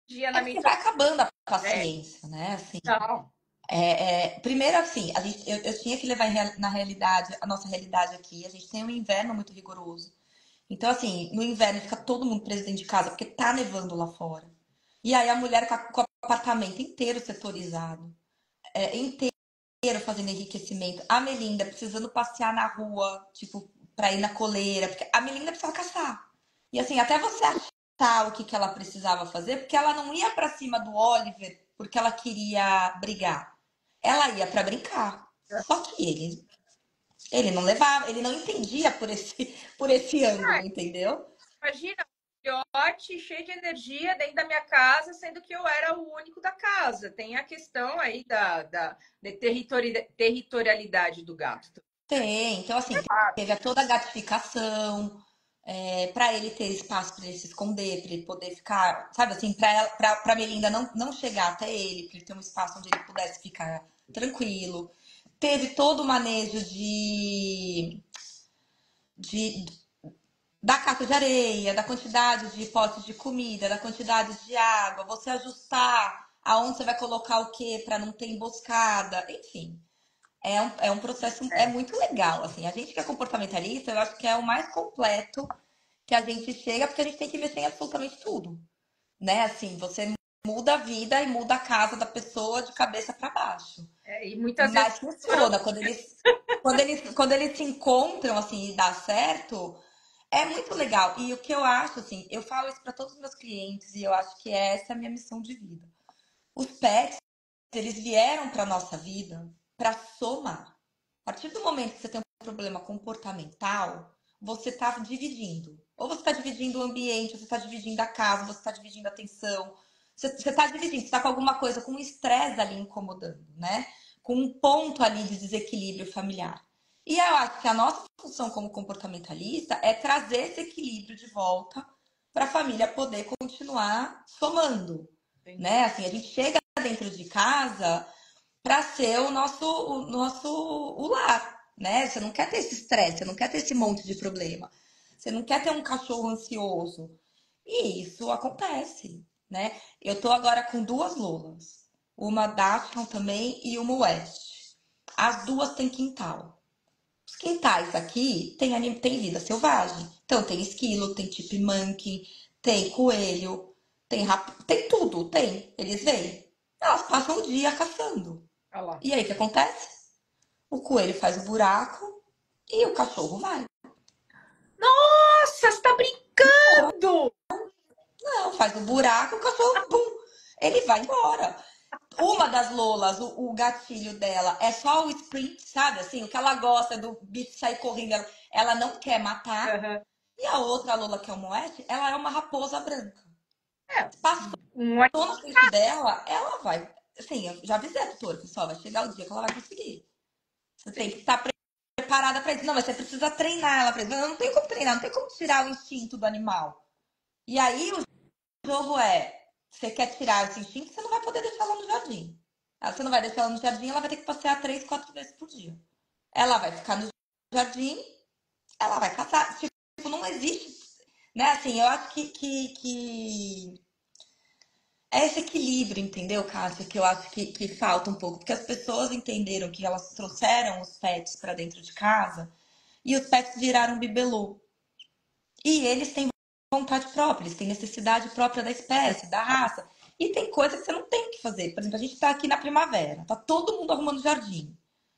dia
É
na minha
porque vai acabando a
é,
paciência, né? Assim,
não,
primeiro, assim, eu tinha que levar na realidade, a nossa realidade aqui. A gente tem um inverno muito rigoroso. Então, assim, no inverno fica todo mundo preso dentro de casa, porque tá nevando lá fora. E aí a mulher com o apartamento inteiro setorizado, inteiro fazendo enriquecimento. A Melinda precisando passear na rua, tipo, pra ir na coleira, porque a Melinda precisava caçar. E assim, até você achar o que, que ela precisava fazer, porque ela não ia pra cima do Oliver porque ela queria brigar. Ela ia pra brincar. Só que ele não levava, ele não entendia por esse ângulo, entendeu?
Imagina, um filhote cheio de energia dentro da minha casa, sendo que eu era o único da casa. Tem a questão aí da territorialidade do gato.
Tem, então assim, teve toda a gatificação, para ele ter espaço para ele se esconder, para ele poder ficar, sabe assim, para Melinda não chegar até ele, para ele ter um espaço onde ele pudesse ficar tranquilo. Teve todo o manejo de da caixa de areia, da quantidade de potes de comida, da quantidade de água, você ajustar aonde você vai colocar o que para não ter emboscada, enfim. É um processo, é muito legal, assim. A gente que é comportamentalista, eu acho que é o mais completo que a gente chega, porque a gente tem que mexer em absolutamente tudo, né? Assim, você muda a vida e muda a casa da pessoa de cabeça para baixo.
E muitas vezes
Mas funciona, quando eles se encontram, assim, e dá certo, é muito legal. E o que eu acho, assim, eu falo isso para todos os meus clientes e eu acho que essa é a minha missão de vida. Os pets, eles vieram para nossa vida para somar. A partir do momento que você tem um problema comportamental, você está dividindo. Ou você está dividindo o ambiente, você está dividindo a casa, você está dividindo a atenção. Você está dividindo, você está com alguma coisa, com um estresse ali incomodando, né? Com um ponto ali de desequilíbrio familiar. E eu acho que a nossa função como comportamentalista é trazer esse equilíbrio de volta para a família poder continuar somando, né? Assim, a gente chega dentro de casa para ser o nosso lar, né? Você não quer ter esse estresse, você não quer ter esse monte de problema. Você não quer ter um cachorro ansioso. E isso acontece, né? Eu tô agora com duas Lolas. Uma Dachshund também e uma West. As duas têm quintal. Os quintais aqui tem vida selvagem. Então tem esquilo, tem chipmunk, tem coelho, tem tudo, tem. Eles vêm. Elas passam o dia caçando.
olha lá.
E aí o que acontece? O coelho faz o buraco e o cachorro vai.
Nossa, você tá brincando!
Não, faz o buraco, o cachorro, pum, ele vai embora. Uma das Lolas, o gatilho dela é só o sprint, sabe? Assim, o que ela gosta do bicho sair correndo, ela não quer matar.
Uhum.
E a outra Lola, que é o Moete, ela é uma raposa branca. Passou
Um
na frente dela, ela vai. Assim, eu já avisei a tutora, pessoal, vai chegar o dia que ela vai conseguir. Você tem que estar preparada para isso. Não, mas você precisa treinar ela para isso. Eu não tem como treinar, não tem como tirar o instinto do animal. E aí o jogo é: você quer tirar esse instinto, você não vai poder deixar ela no jardim. Você não vai deixar ela no jardim, ela vai ter que passear 3, 4 vezes por dia. Ela vai ficar no jardim, ela vai caçar. Tipo, não existe. Né? Assim, eu acho que é esse equilíbrio, entendeu, Cássia? Que eu acho que falta um pouco. Porque as pessoas entenderam que elas trouxeram os pets para dentro de casa e os pets viraram bibelô. E eles têm vontade própria, eles têm necessidade própria da espécie, da raça. E tem coisa que você não tem que fazer. Por exemplo, a gente tá aqui na primavera, tá todo mundo arrumando jardim.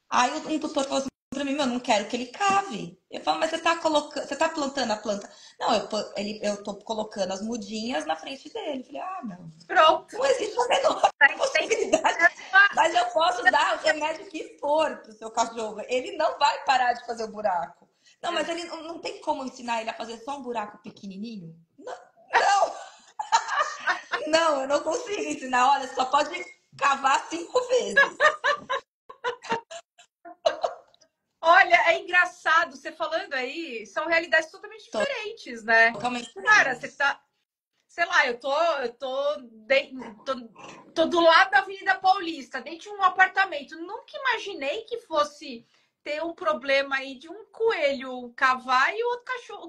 Aí um tutor falou assim pra mim: meu, não quero que ele cave. Eu falo: mas você tá plantando a planta? Não, eu tô colocando as mudinhas na frente dele. Eu falei: ah, não.
Pronto.
Não existe a menor possibilidade. Mas eu posso dar o remédio que for pro seu cachorro. Ele não vai parar de fazer o buraco. Não, mas ele não tem como ensinar ele a fazer só um buraco pequenininho? Não, não, eu não consigo ensinar. Olha, você só pode cavar 5 vezes.
Olha, é engraçado, você falando aí, são realidades totalmente diferentes, né?
Totalmente
Cara, você
diferente.
tá, sei lá, tô do lado da Avenida Paulista, dentro de um apartamento. Nunca imaginei que fosse ter um problema aí de um coelho cavar e o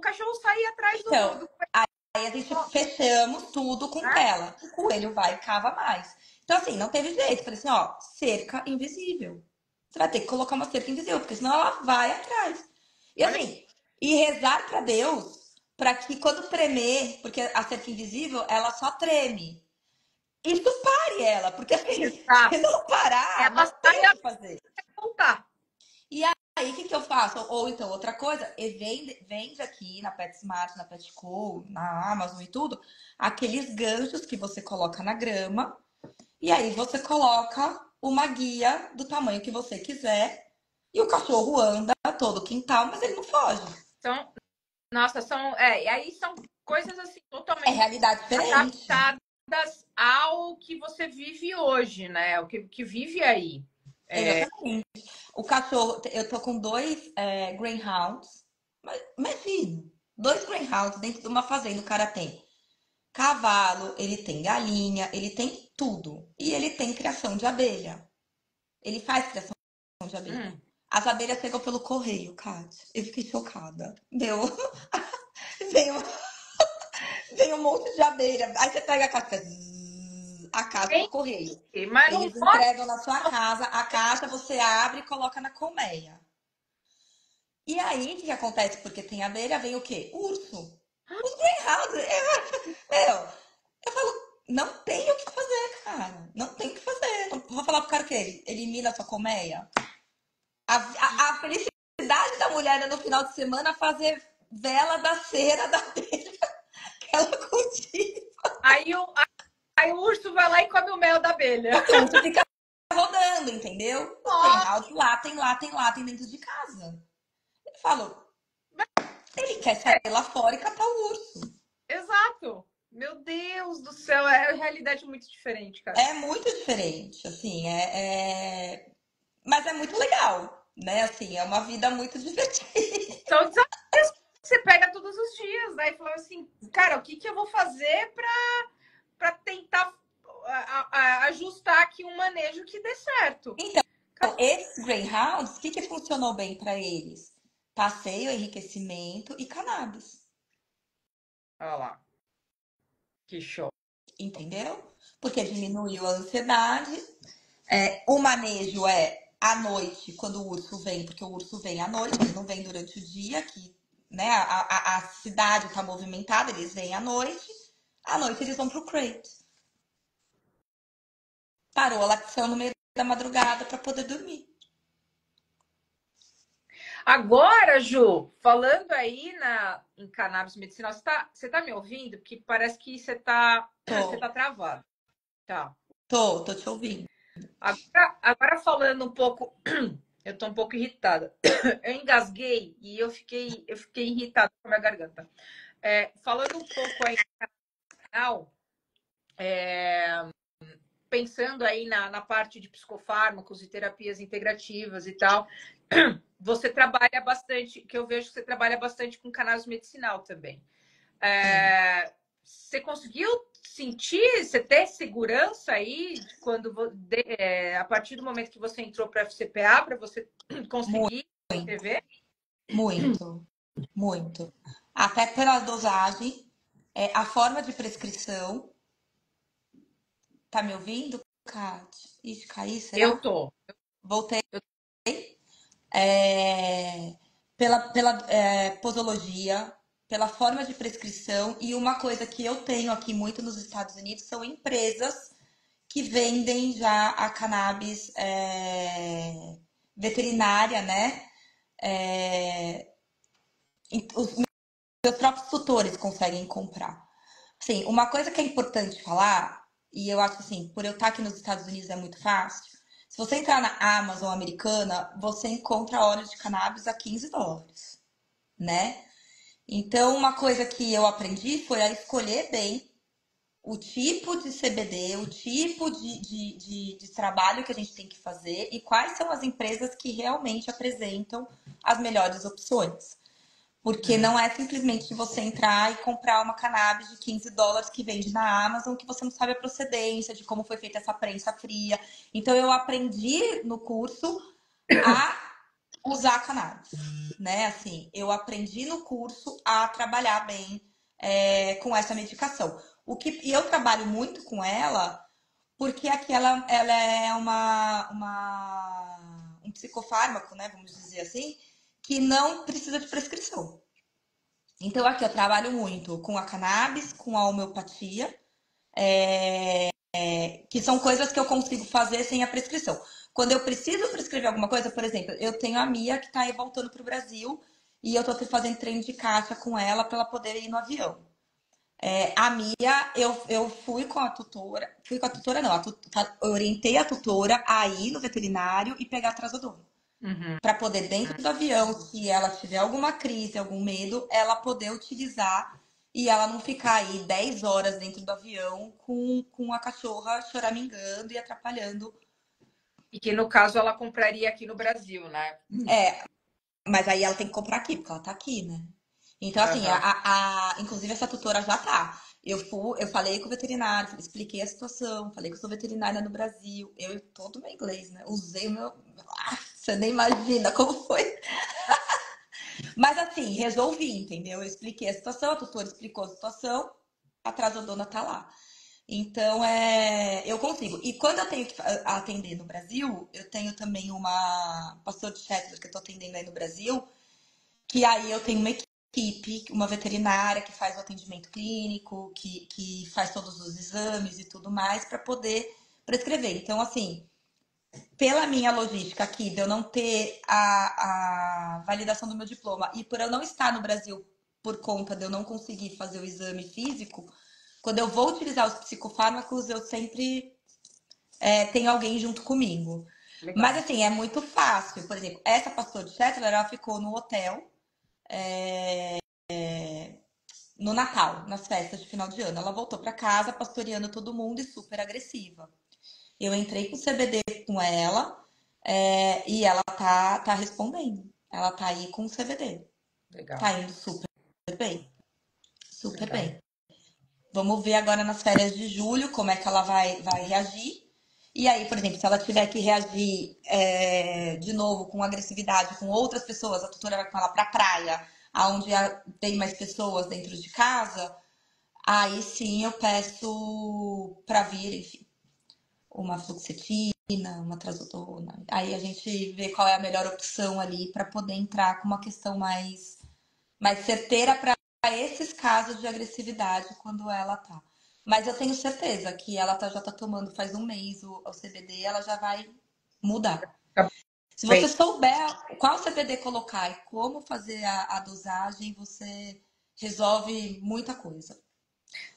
cachorro sair atrás
Então,
do
aí a gente fechamos tudo com
né?
tela. O coelho vai e cava mais. Então, assim, não teve jeito. Falei assim: ó, cerca invisível. Você vai ter que colocar uma cerca invisível, porque senão ela vai atrás. E
Olha,
assim, e rezar pra Deus para que quando tremer, porque a cerca invisível, ela só treme. Isso pare ela, porque assim, se
exato.
não parar,
Ela
não tem
sai
o
a
que fazer.
voltar.
E aí, o que que eu faço? Ou então, outra coisa, vende aqui na PetSmart, na Petco, na Amazon e tudo, aqueles ganchos que você coloca na grama, e aí você coloca uma guia do tamanho que você quiser, e o cachorro anda todo o quintal, mas ele não foge.
Então, nossa, e aí são coisas assim
É
totalmente
realidade diferente.
adaptadas ao que você vive hoje, né? O que vive aí.
Exatamente. O cachorro, eu tô com dois Greyhounds. Mas imagina, dois Greyhounds dentro de uma fazenda. O cara tem cavalo, ele tem galinha, ele tem tudo. E ele tem criação de abelha. Ele faz criação de abelha.
Hum.
As abelhas chegam pelo correio, Kátia. Eu fiquei chocada. Meu, veio, veio um monte de abelha. Aí você pega a caixa do correio.
Mas não
Eles entregam na sua casa, a caixa você abre e coloca na colmeia. E aí, o que acontece? Porque tem abelha, vem o quê? Urso. Os greyhounds. Meu, eu falo, não tem o que fazer, cara. Não tem o que fazer. Não, vou falar pro cara que ele elimina a sua colmeia. A felicidade da mulher é no final de semana fazer vela da cera da abelha que ela cultiva.
aí o, aí o urso vai lá e come o mel da abelha.
Porque o urso fica rodando, entendeu? Os
Ó,
greyhounds latem dentro de casa. Eu falo, ele quer sair lá fora e catar o urso.
exato. Meu Deus do céu, é uma realidade muito diferente, cara.
É muito diferente, assim, mas é muito legal, né? Assim, é uma vida muito divertida.
São desafios que você pega todos os dias, né? E fala assim, cara, o que que eu vou fazer para tentar ajustar aqui um manejo que dê certo?
Então, esses Greyhounds, o que funcionou bem para eles? Passeio, enriquecimento e cannabis,
Olha lá, que show.
entendeu? Porque diminuiu a ansiedade. O manejo é à noite, quando o urso vem, porque o urso vem à noite, ele não vem durante o dia, que né, a cidade está movimentada, eles vêm à noite. À noite eles vão pro crate. Parou a lactação no meio da madrugada para poder dormir.
Agora, Ju, falando aí em cannabis medicinal, você tá me ouvindo? Porque parece que você
Tô,
tá travado. Tá.
tô te ouvindo.
Agora falando um pouco, eu tô um pouco irritada. Eu engasguei e eu fiquei irritada com a minha garganta. Falando um pouco aí no canal, pensando aí na parte de psicofármacos e terapias integrativas e tal, você trabalha bastante, que eu vejo que você trabalha bastante com cannabis medicinal também.
Sim,
Você conseguiu sentir, você ter segurança aí a partir do momento que você entrou para a FCPA, para você
muito,
conseguir escrever?
muito, muito. Até pela dosagem, a forma de prescrição. Tá me ouvindo, Kátia? Ixi, caí,
Eu
será?
tô.
Voltei.
Eu-
Pela posologia, pela forma de prescrição. E uma coisa que eu tenho aqui muito nos Estados Unidos são empresas que vendem já a cannabis veterinária, né? Os meus próprios tutores conseguem comprar. Sim, uma coisa que é importante falar, e eu acho assim, por eu estar aqui nos Estados Unidos é muito fácil. Se você entrar na Amazon americana, você encontra óleo de cannabis a US$ 15, né? Então, uma coisa que eu aprendi foi a escolher bem o tipo de CBD, o tipo de trabalho que a gente tem que fazer e quais são as empresas que realmente apresentam as melhores opções. Porque
Uhum.
não é simplesmente você entrar e comprar uma cannabis de US$ 15 que vende na Amazon, que você não sabe a procedência, de como foi feita essa prensa fria. Então eu aprendi no curso a usar cannabis, né? Assim, eu aprendi no curso a trabalhar bem com essa medicação. E eu trabalho muito com ela porque aqui ela é um psicofármaco, né? Vamos dizer assim, que não precisa de prescrição. Então, aqui eu trabalho muito com a cannabis, com a homeopatia, que são coisas que eu consigo fazer sem a prescrição. Quando eu preciso prescrever alguma coisa, por exemplo, eu tenho a Mia que está aí voltando para o Brasil e eu estou fazendo treino de caixa com ela para ela poder ir no avião. A Mia, eu fui com a tutora não, eu orientei a tutora a ir no veterinário e pegar trazodona.
Uhum.
Para poder, dentro do avião, se ela tiver alguma crise, algum medo, ela poder utilizar e ela não ficar aí 10 horas dentro do avião com a cachorra choramingando e atrapalhando.
E que no caso ela compraria aqui no Brasil, né?
É, mas aí ela tem que comprar aqui, porque ela tá aqui, né? Então, assim,
Aham.
inclusive essa tutora já tá. Eu falei com o veterinário, expliquei a situação, falei que eu sou veterinária no Brasil. Eu todo meu inglês, né? Usei o meu. Ah, você nem imagina como foi. Mas assim, resolvi, entendeu? Eu expliquei a situação, a tutora explicou a situação, a atrasadona tá lá. Então, eu consigo. E quando eu tenho que atender no Brasil, eu tenho também uma pastor de Shetland que eu tô atendendo aí no Brasil, que aí eu tenho uma equipe, uma veterinária que faz o atendimento clínico, que faz todos os exames e tudo mais para poder prescrever. Então, assim, pela minha logística aqui, de eu não ter a validação do meu diploma e por eu não estar no Brasil por conta de eu não conseguir fazer o exame físico, quando eu vou utilizar os psicofármacos, eu sempre tenho alguém junto comigo. Mas
Legal.
assim, é muito fácil. Por exemplo, essa pastora de Shetland, ela ficou no hotel no Natal, nas festas de final de ano. Ela voltou para casa pastoreando todo mundo e super agressiva. Eu entrei com CBD com ela e ela tá respondendo. Ela tá aí com o CBD.
Legal.
Tá indo super bem. Super
Legal.
bem. Vamos ver agora nas férias de julho como é que ela vai reagir. E aí, por exemplo, se ela tiver que reagir de novo com agressividade com outras pessoas, a tutora vai com ela pra praia, onde tem mais pessoas dentro de casa, aí sim eu peço para vir, enfim, uma fluoxetina, uma trazodona. Aí a gente vê qual é a melhor opção ali para poder entrar com uma questão mais certeira para esses casos de agressividade quando ela tá. Mas eu tenho certeza que ela já tá tomando faz um mês o CBD, ela já vai mudar.
Tá
Se
bem.
você souber qual CBD colocar e como fazer a dosagem, você resolve muita coisa.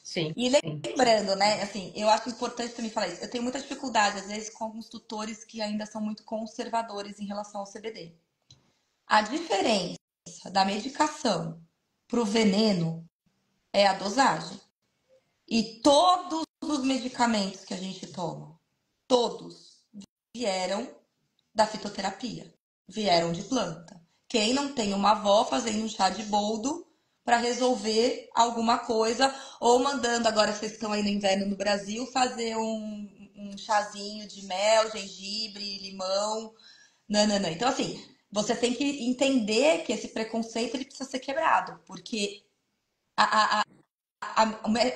Sim,
E
sim.
lembrando, né, assim, eu acho importante também falar isso. Eu tenho muita dificuldade, às vezes, com alguns tutores que ainda são muito conservadores em relação ao CBD. A diferença da medicação para o veneno é a dosagem. E todos os medicamentos que a gente toma, todos vieram da fitoterapia, vieram de planta. Quem não tem uma avó fazendo um chá de boldo para resolver alguma coisa, ou mandando, agora vocês estão aí no inverno no Brasil, fazer um chazinho de mel, gengibre, limão. Não, não, não. Então, assim, você tem que entender que esse preconceito ele precisa ser quebrado, porque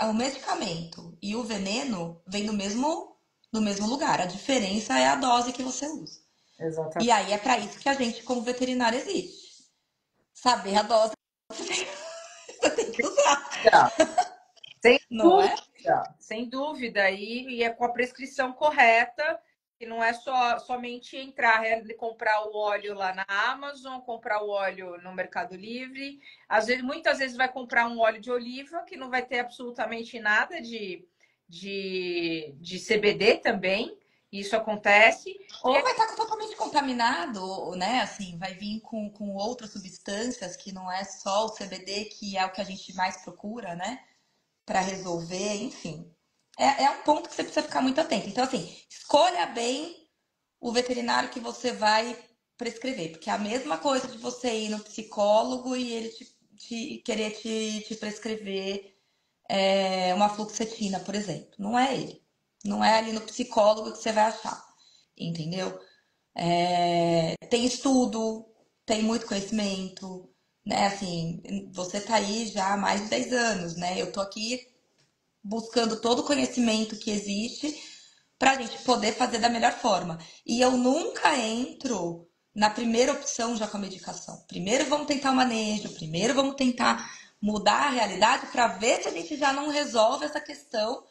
o medicamento e o veneno vêm no mesmo lugar. A diferença é a dose que você usa. E
Exatamente.
aí é para isso que a gente, como veterinário, existe. Saber a dose que você tem que usar,
Sem
não é?
dúvida, sem dúvida. E é com a prescrição correta, que não é somente entrar e comprar o óleo lá na Amazon, comprar o óleo no Mercado Livre. Às vezes, muitas vezes vai comprar um óleo de oliva que não vai ter absolutamente nada de CBD também. Isso acontece. E
Ou vai estar totalmente contaminado, ou, né? Assim, vai vir com outras substâncias que não é só o CBD, que é o que a gente mais procura, né? Para resolver, enfim. É um ponto que você precisa ficar muito atento. Então, assim, escolha bem o veterinário que você vai prescrever, porque é a mesma coisa de você ir no psicólogo e ele querer te prescrever uma fluoxetina, por exemplo. Não é ele. Não é ali no psicólogo que você vai achar. Entendeu? Tem estudo, tem muito conhecimento, né? Assim, você tá aí já há mais de 10 anos, né? Eu tô aqui buscando todo o conhecimento que existe para a gente poder fazer da melhor forma. E eu nunca entro na primeira opção já com a medicação. Primeiro vamos tentar o manejo, primeiro vamos tentar mudar a realidade para ver se a gente já não resolve essa questão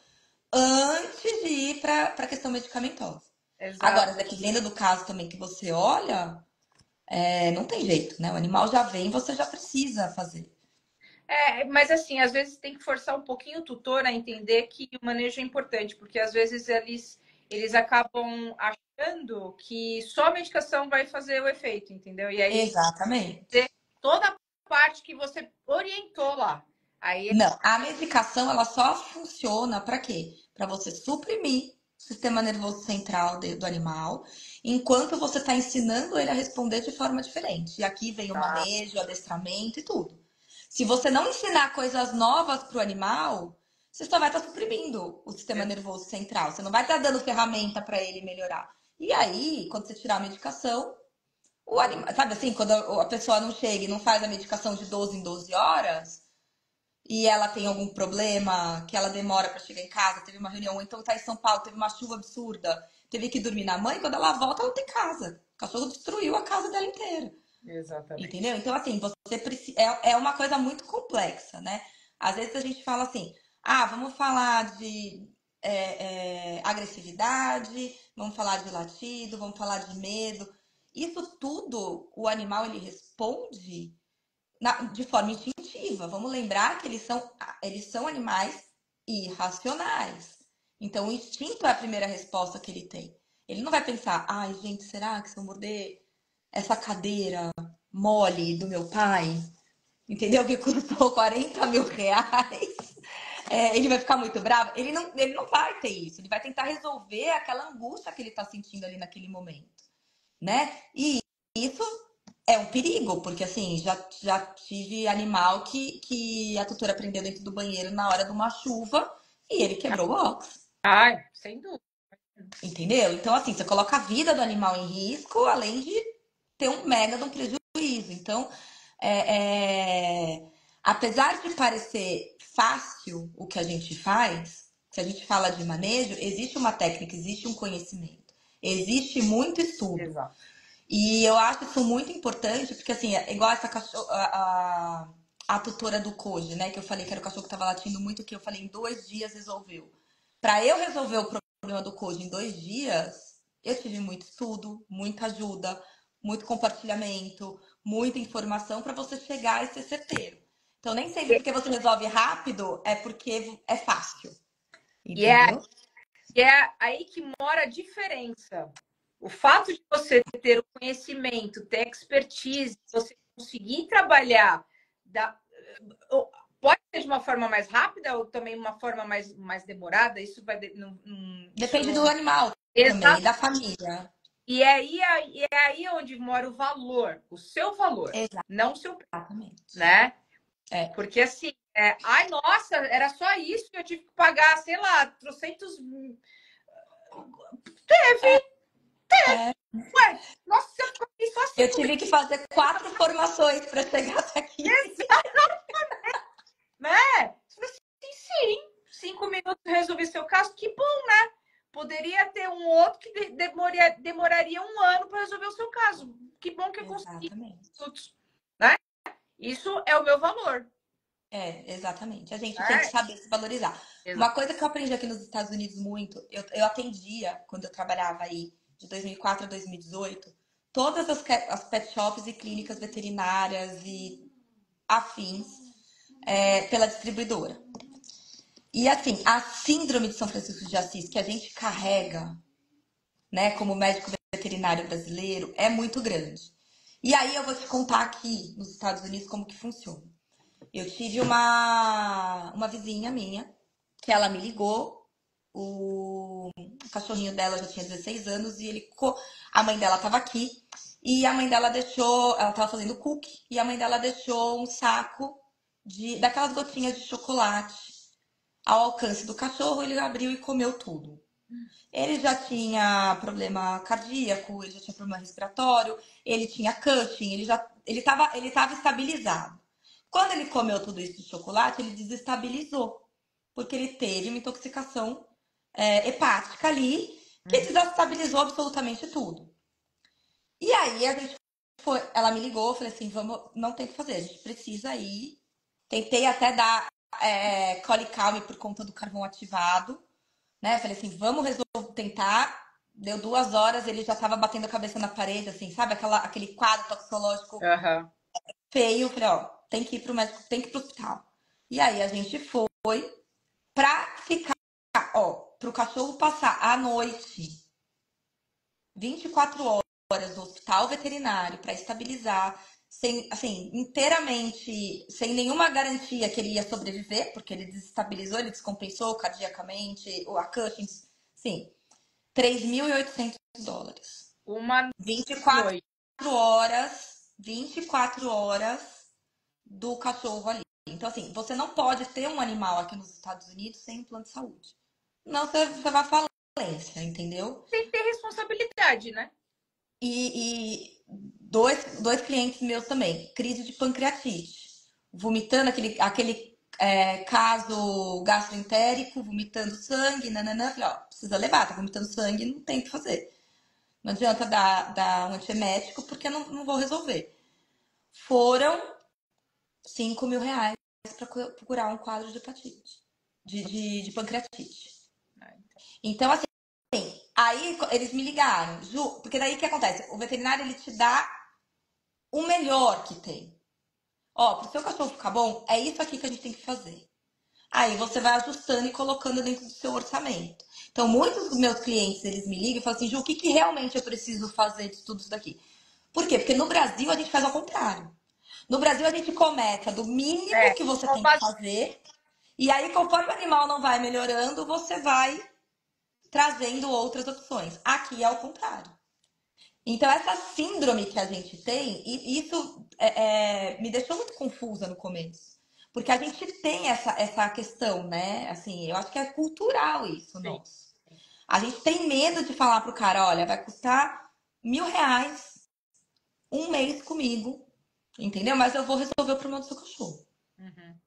antes de ir para a questão medicamentosa.
exato.
Agora, dependendo do caso também que você olha, não tem jeito, né? O animal já vem, você já precisa fazer.
Mas assim, às vezes tem que forçar um pouquinho o tutor a entender que o manejo é importante, porque às vezes eles acabam achando que só a medicação vai fazer o efeito, entendeu? E aí
Exatamente.
toda a parte que você orientou lá. Aí,
Não, a medicação ela só funciona para quê? Para você suprimir o sistema nervoso central do animal, enquanto você está ensinando ele a responder de forma diferente. E aqui vem o
tá,
manejo, o adestramento e tudo. Se você não ensinar coisas novas para o animal, você só vai estar suprimindo o sistema nervoso central. Você não vai estar dando ferramenta para ele melhorar. E aí, quando você tirar a medicação, o animal, sabe assim, quando a pessoa não chega e não faz a medicação de 12 em 12 horas, e ela tem algum problema, que ela demora para chegar em casa, teve uma reunião, ou então tá em São Paulo, teve uma chuva absurda, teve que dormir na mãe, quando ela volta, ela não tem casa. O cachorro destruiu a casa dela inteira.
exatamente.
Entendeu? Então, assim, você precisa. É uma coisa muito complexa, né? Às vezes a gente fala assim, vamos falar de agressividade, vamos falar de latido, vamos falar de medo. Isso tudo, o animal ele responde de forma instintiva. Vamos lembrar que eles são animais irracionais. Então, o instinto é a primeira resposta que ele tem. Ele não vai pensar, ai, gente, será que se eu morder essa cadeira mole do meu pai, entendeu? Que custou R$ 40.000, ele vai ficar muito bravo? Ele não vai ter isso. Ele vai tentar resolver aquela angústia que ele está sentindo ali naquele momento, né? E isso é um perigo, porque assim, já tive animal que a tutora prendeu dentro do banheiro na hora de uma chuva e ele quebrou o box.
Ai, sem dúvida.
Entendeu? Então, assim, você coloca a vida do animal em risco, além de ter um mega de um prejuízo. Então, apesar de parecer fácil o que a gente faz, se a gente fala de manejo, existe uma técnica, existe um conhecimento, existe muito estudo.
Exato.
E eu acho isso muito importante, porque assim, é igual essa cachorro, a tutora do Koji, né? Que eu falei que era o cachorro que tava latindo muito, que eu falei em 2 dias resolveu. Para eu resolver o problema do Koji em 2 dias, eu tive muito estudo, muita ajuda, muito compartilhamento, muita informação para você chegar e ser certeiro. Então, nem sempre porque você resolve rápido é porque é fácil.
E é,
Entendeu?
e é aí que mora a diferença. O fato de você ter o conhecimento, ter expertise, você conseguir trabalhar pode ser de uma forma mais rápida ou também uma forma mais demorada, isso vai isso
Depende do
não
animal também e
exato.
da família.
E é aí onde mora o valor, o seu valor, não o seu preço,
Exatamente.
né?
É.
Porque assim, ai, nossa, era só isso que eu tive que pagar, sei lá, trocentos.
É.
Ué, nossa, eu fiquei só
Eu
5
tive que fazer 4 formações para chegar até aqui.
meses, né? Sim, 5 minutos resolver seu caso, que bom, né? Poderia ter um outro que demoraria 1 ano para resolver o seu caso. Que bom que eu consegui
Exatamente.
minutos, né? Isso é o meu valor.
Exatamente. A gente tem que
Né?
saber se valorizar. Uma coisa que eu aprendi aqui nos Estados Unidos muito, eu atendia, quando eu trabalhava aí, de 2004 a 2018, todas as pet shops e clínicas veterinárias e afins pela distribuidora. E assim, a síndrome de São Francisco de Assis que a gente carrega, né, como médico veterinário brasileiro, é muito grande. E aí eu vou te contar aqui nos Estados Unidos como que funciona. Eu tive uma vizinha minha que ela me ligou, o cachorrinho dela já tinha 16 anos e a mãe dela estava aqui e a mãe dela deixou, ela estava fazendo cookie e a mãe dela deixou um saco daquelas gotinhas de chocolate ao alcance do cachorro, ele abriu e comeu tudo. Ele já tinha problema cardíaco, ele já tinha problema respiratório, ele tinha Cushing, ele tava estabilizado. Quando ele comeu tudo isso de chocolate, ele desestabilizou, porque ele teve uma intoxicação hepática ali, que desestabilizou absolutamente tudo. E aí a gente ela me ligou, eu falei assim, vamos, não tem o que fazer, a gente precisa ir. Tentei até dar Colicalme por conta do carvão ativado, né? Falei assim, vamos resolver tentar. Deu 2 horas, ele já tava batendo a cabeça na parede, assim, sabe? Aquele quadro toxicológico feio. Falei, ó, tem que ir pro médico, tem que ir pro hospital. E aí a gente foi pra ficar, ó, pro cachorro passar a noite, 24 horas no hospital veterinário, pra estabilizar, sem, assim, inteiramente, sem nenhuma garantia que ele ia sobreviver, porque ele desestabilizou, ele descompensou cardiacamente, a Cushing, sim, US$ 3.800.
Uma
24
noite.
horas, 24 horas do cachorro ali. Então, assim, você não pode ter um animal aqui nos Estados Unidos sem um plano de saúde. Não, você vai à falência, entendeu?
Tem que ter responsabilidade, né?
E dois clientes meus também, crise de pancreatite, vomitando aquele caso gastroentérico, vomitando sangue, nananã. Falei, ó, precisa levar, tá vomitando sangue, não tem o que fazer. Não adianta dar um antiemético porque não vou resolver. Foram R$ 5.000 para curar um quadro de hepatite, de pancreatite. Então, assim, aí eles me ligaram, Ju, porque daí o que acontece? O veterinário ele te dá o melhor que tem. Ó, pro seu cachorro ficar bom, é isso aqui que a gente tem que fazer. Aí você vai ajustando e colocando dentro do seu orçamento. Então, muitos dos meus clientes, eles me ligam e falam assim, Ju, o que realmente eu preciso fazer de tudo isso daqui? Por quê? Porque no Brasil a gente faz ao contrário. No Brasil a gente começa do mínimo que você tem que fazer, e aí conforme o animal não vai melhorando, você vai trazendo outras opções. Aqui é o contrário. Então, essa síndrome que a gente tem, e isso me deixou muito confusa no começo. Porque a gente tem essa questão, né? Assim, eu acho que é cultural isso,
Sim.
nosso. A gente tem medo de falar pro cara, olha, vai custar R$ 1.000 um mês comigo, entendeu? Mas eu vou resolver o problema do seu cachorro.
Uhum.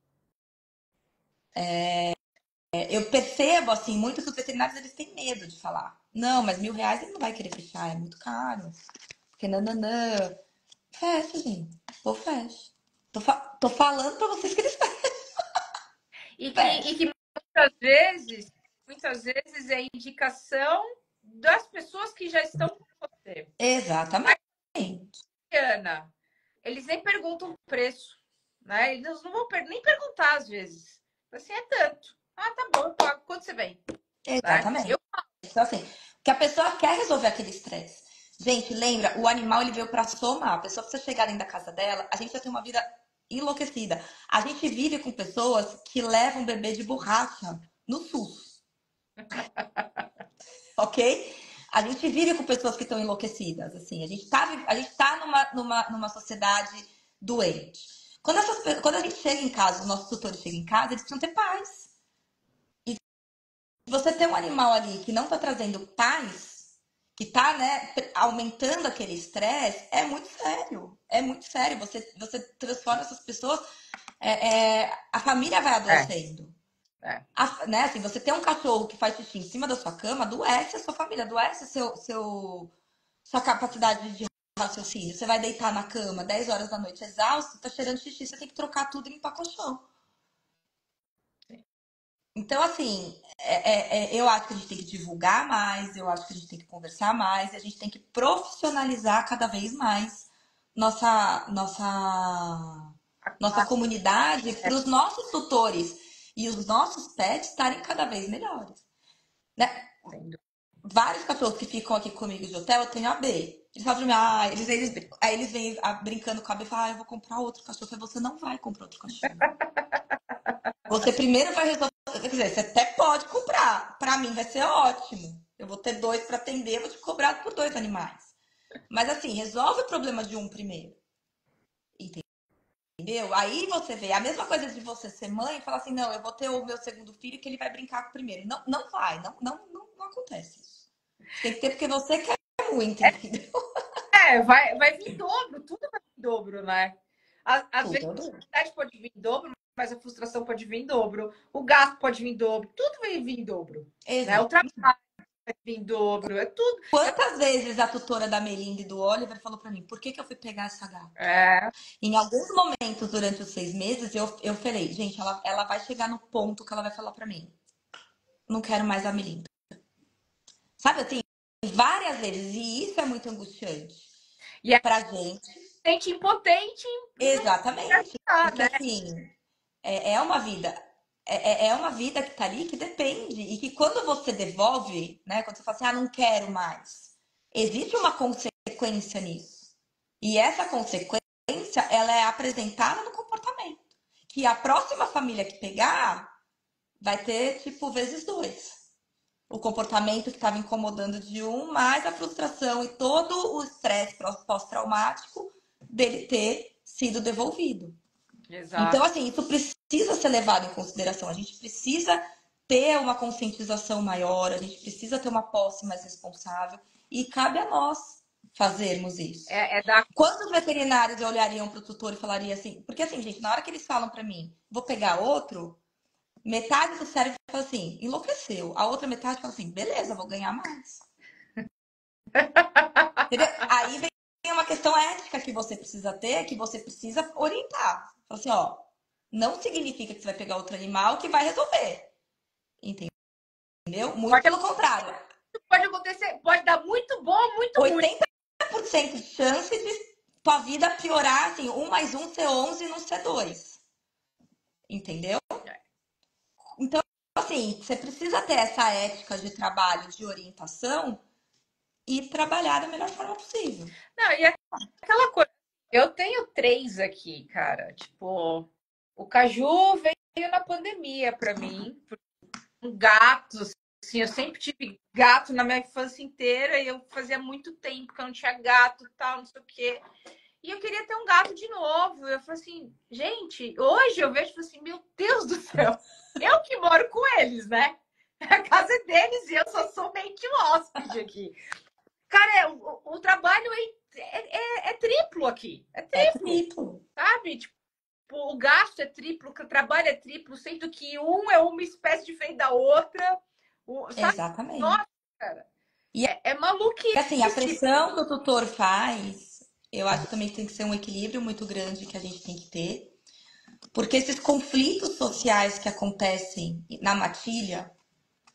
Eu percebo, assim, muitos dos veterinários, eles têm medo de falar. Não, mas R$ 1.000 ele não vai querer fechar, é muito caro. Porque nananã. Fecha, gente. Ou fecha. Tô falando pra vocês que eles
E
fecham.
que muitas vezes é indicação das pessoas que já estão com você.
Exatamente.
Ana, eles nem perguntam o preço, né? Eles não vão nem perguntar às vezes. Assim, é tanto. Ah, tá bom, eu pago. Quando você vem? Né?
Exatamente. Então, assim, que a pessoa quer resolver aquele estresse. Gente, lembra, o animal ele veio pra somar. A pessoa precisa chegar dentro da casa dela, a gente já tem uma vida enlouquecida. A gente vive com pessoas que levam bebê de borracha no SUS. Ok? A gente vive com pessoas que estão enlouquecidas, assim. A gente tá numa sociedade doente. Quando a gente chega em casa, os nossos tutores chegam em casa, eles precisam ter paz. E você ter um animal ali que não tá trazendo paz, que tá, né, aumentando aquele estresse, é muito sério. É muito sério. Você transforma essas pessoas. A família vai adoecendo. Né, assim, você tem um cachorro que faz xixi em cima da sua cama, adoece a sua família, adoece sua capacidade de raciocínio. Você vai deitar na cama 10 horas da noite exausto, tá cheirando xixi, você tem que trocar tudo e limpar colchão. Então, assim, eu acho que a gente tem que divulgar mais, eu acho que a gente tem que conversar mais, e a gente tem que profissionalizar cada vez mais nossa comunidade para os nossos tutores e os nossos pets estarem cada vez melhores. Né? Vários cachorros que ficam aqui comigo de hotel, eu tenho a B. Eles falam pra mim, aí eles vêm brincando com a B e falam, eu vou comprar outro cachorro. Eu falei, você não vai comprar outro cachorro. Você primeiro vai resolver. Quer dizer, você até pode comprar. Pra mim vai ser ótimo. Eu vou ter 2 pra atender, eu vou te cobrar por 2 animais. Mas assim, resolve o problema de um primeiro. Entendeu? Aí você vê a mesma coisa de você ser mãe e falar assim, não, eu vou ter o meu segundo filho que ele vai brincar com o primeiro. Não, não vai, não acontece isso. Tem que ter porque você quer muito, entendeu?
Vai vir em dobro, tudo vai vir em dobro, né? Às vezes a felicidade pode vir em dobro, mas a frustração pode vir em dobro, o gasto pode vir em dobro, tudo vai vir em dobro. Né? O trabalho vai vir em dobro, é tudo.
Quantas vezes a tutora da Melinda e do Oliver falou pra mim, por que eu fui pegar essa gata? Em alguns momentos durante os 6 meses, eu falei, gente, ela vai chegar no ponto que ela vai falar pra mim, não quero mais a Melinda. Sabe assim, várias vezes, e isso é muito angustiante pra gente.
Sente impotente.
Exatamente. Porque assim, é uma vida. É uma vida que tá ali que depende. E que quando você devolve, né? Quando você fala assim, não quero mais, existe uma consequência nisso. E essa consequência violência, ela é apresentada no comportamento. Que a próxima família que pegar vai ter, tipo, vezes dois. O comportamento que estava incomodando de um, mais a frustração e todo o estresse pós-traumático dele ter sido devolvido. Então,
Exato.
assim, isso precisa ser levado em consideração. A gente precisa ter uma conscientização maior, a gente precisa ter uma posse mais responsável e cabe a nós fazermos isso.
É da.
Quantos veterinários olhariam para o tutor e falariam assim? Porque, assim, gente, na hora que eles falam para mim, vou pegar outro, metade do cérebro fala assim, enlouqueceu. A outra metade fala assim, beleza, vou ganhar mais. Entendeu? Aí vem uma questão ética que você precisa ter, que você precisa orientar. Fala assim, ó, não significa que você vai pegar outro animal que vai resolver. Entendeu? Muito
Pode,
pelo contrário.
pode acontecer, pode dar muito bom ou muito ruim.
80% de chance de tua vida piorar, assim, 1 mais 1 ser 11 e não ser 2. Entendeu? Então, assim, você precisa ter essa ética de trabalho, de orientação e trabalhar da melhor forma possível.
Não, e aquela coisa. Eu tenho 3 aqui, cara. Tipo, o Caju veio na pandemia para mim. Um gato, assim, eu sempre tive gato na minha infância inteira e eu fazia muito tempo que eu não tinha gato e tal, não sei o quê. E eu queria ter um gato de novo. Eu falei assim, gente, hoje eu vejo assim, meu Deus do céu, eu que moro com eles, né? A casa é deles e eu só sou meio que um hóspede aqui. Cara, o trabalho é triplo aqui. É
É
triplo,
triplo.
sabe? Tipo, o gasto é triplo, o trabalho é triplo, sendo que um é uma espécie diferente da outra. Sabe?
Exatamente.
Nossa, cara.
E
É maluquice.
assim, a pressão que o tutor faz, eu acho que também tem que ser um equilíbrio muito grande que a gente tem que ter. Porque esses conflitos sociais que acontecem na matilha,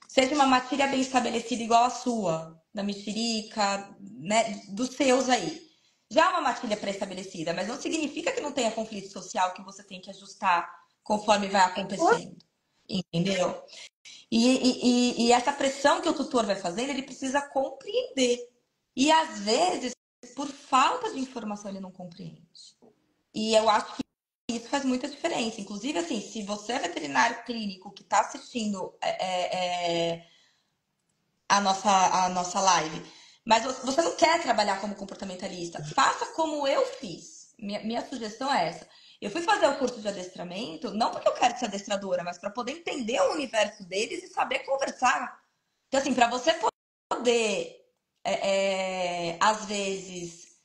seja uma matilha bem estabelecida igual a sua, da mexerica, né, dos seus aí. Já é uma matilha pré-estabelecida, mas não significa que não tenha conflito social que você tem que ajustar conforme vai acontecendo. Entendeu? E essa pressão que o tutor vai fazendo, ele precisa compreender. E às vezes, por falta de informação, ele não compreende. E eu acho que isso faz muita diferença. Inclusive, assim, se você é veterinário clínico que está assistindo a nossa live, mas você não quer trabalhar como comportamentalista, faça como eu fiz. Minha sugestão é essa. Eu fui fazer o curso de adestramento, não porque eu quero ser adestradora, mas para poder entender o universo deles e saber conversar. Então, assim, para você poder, às vezes,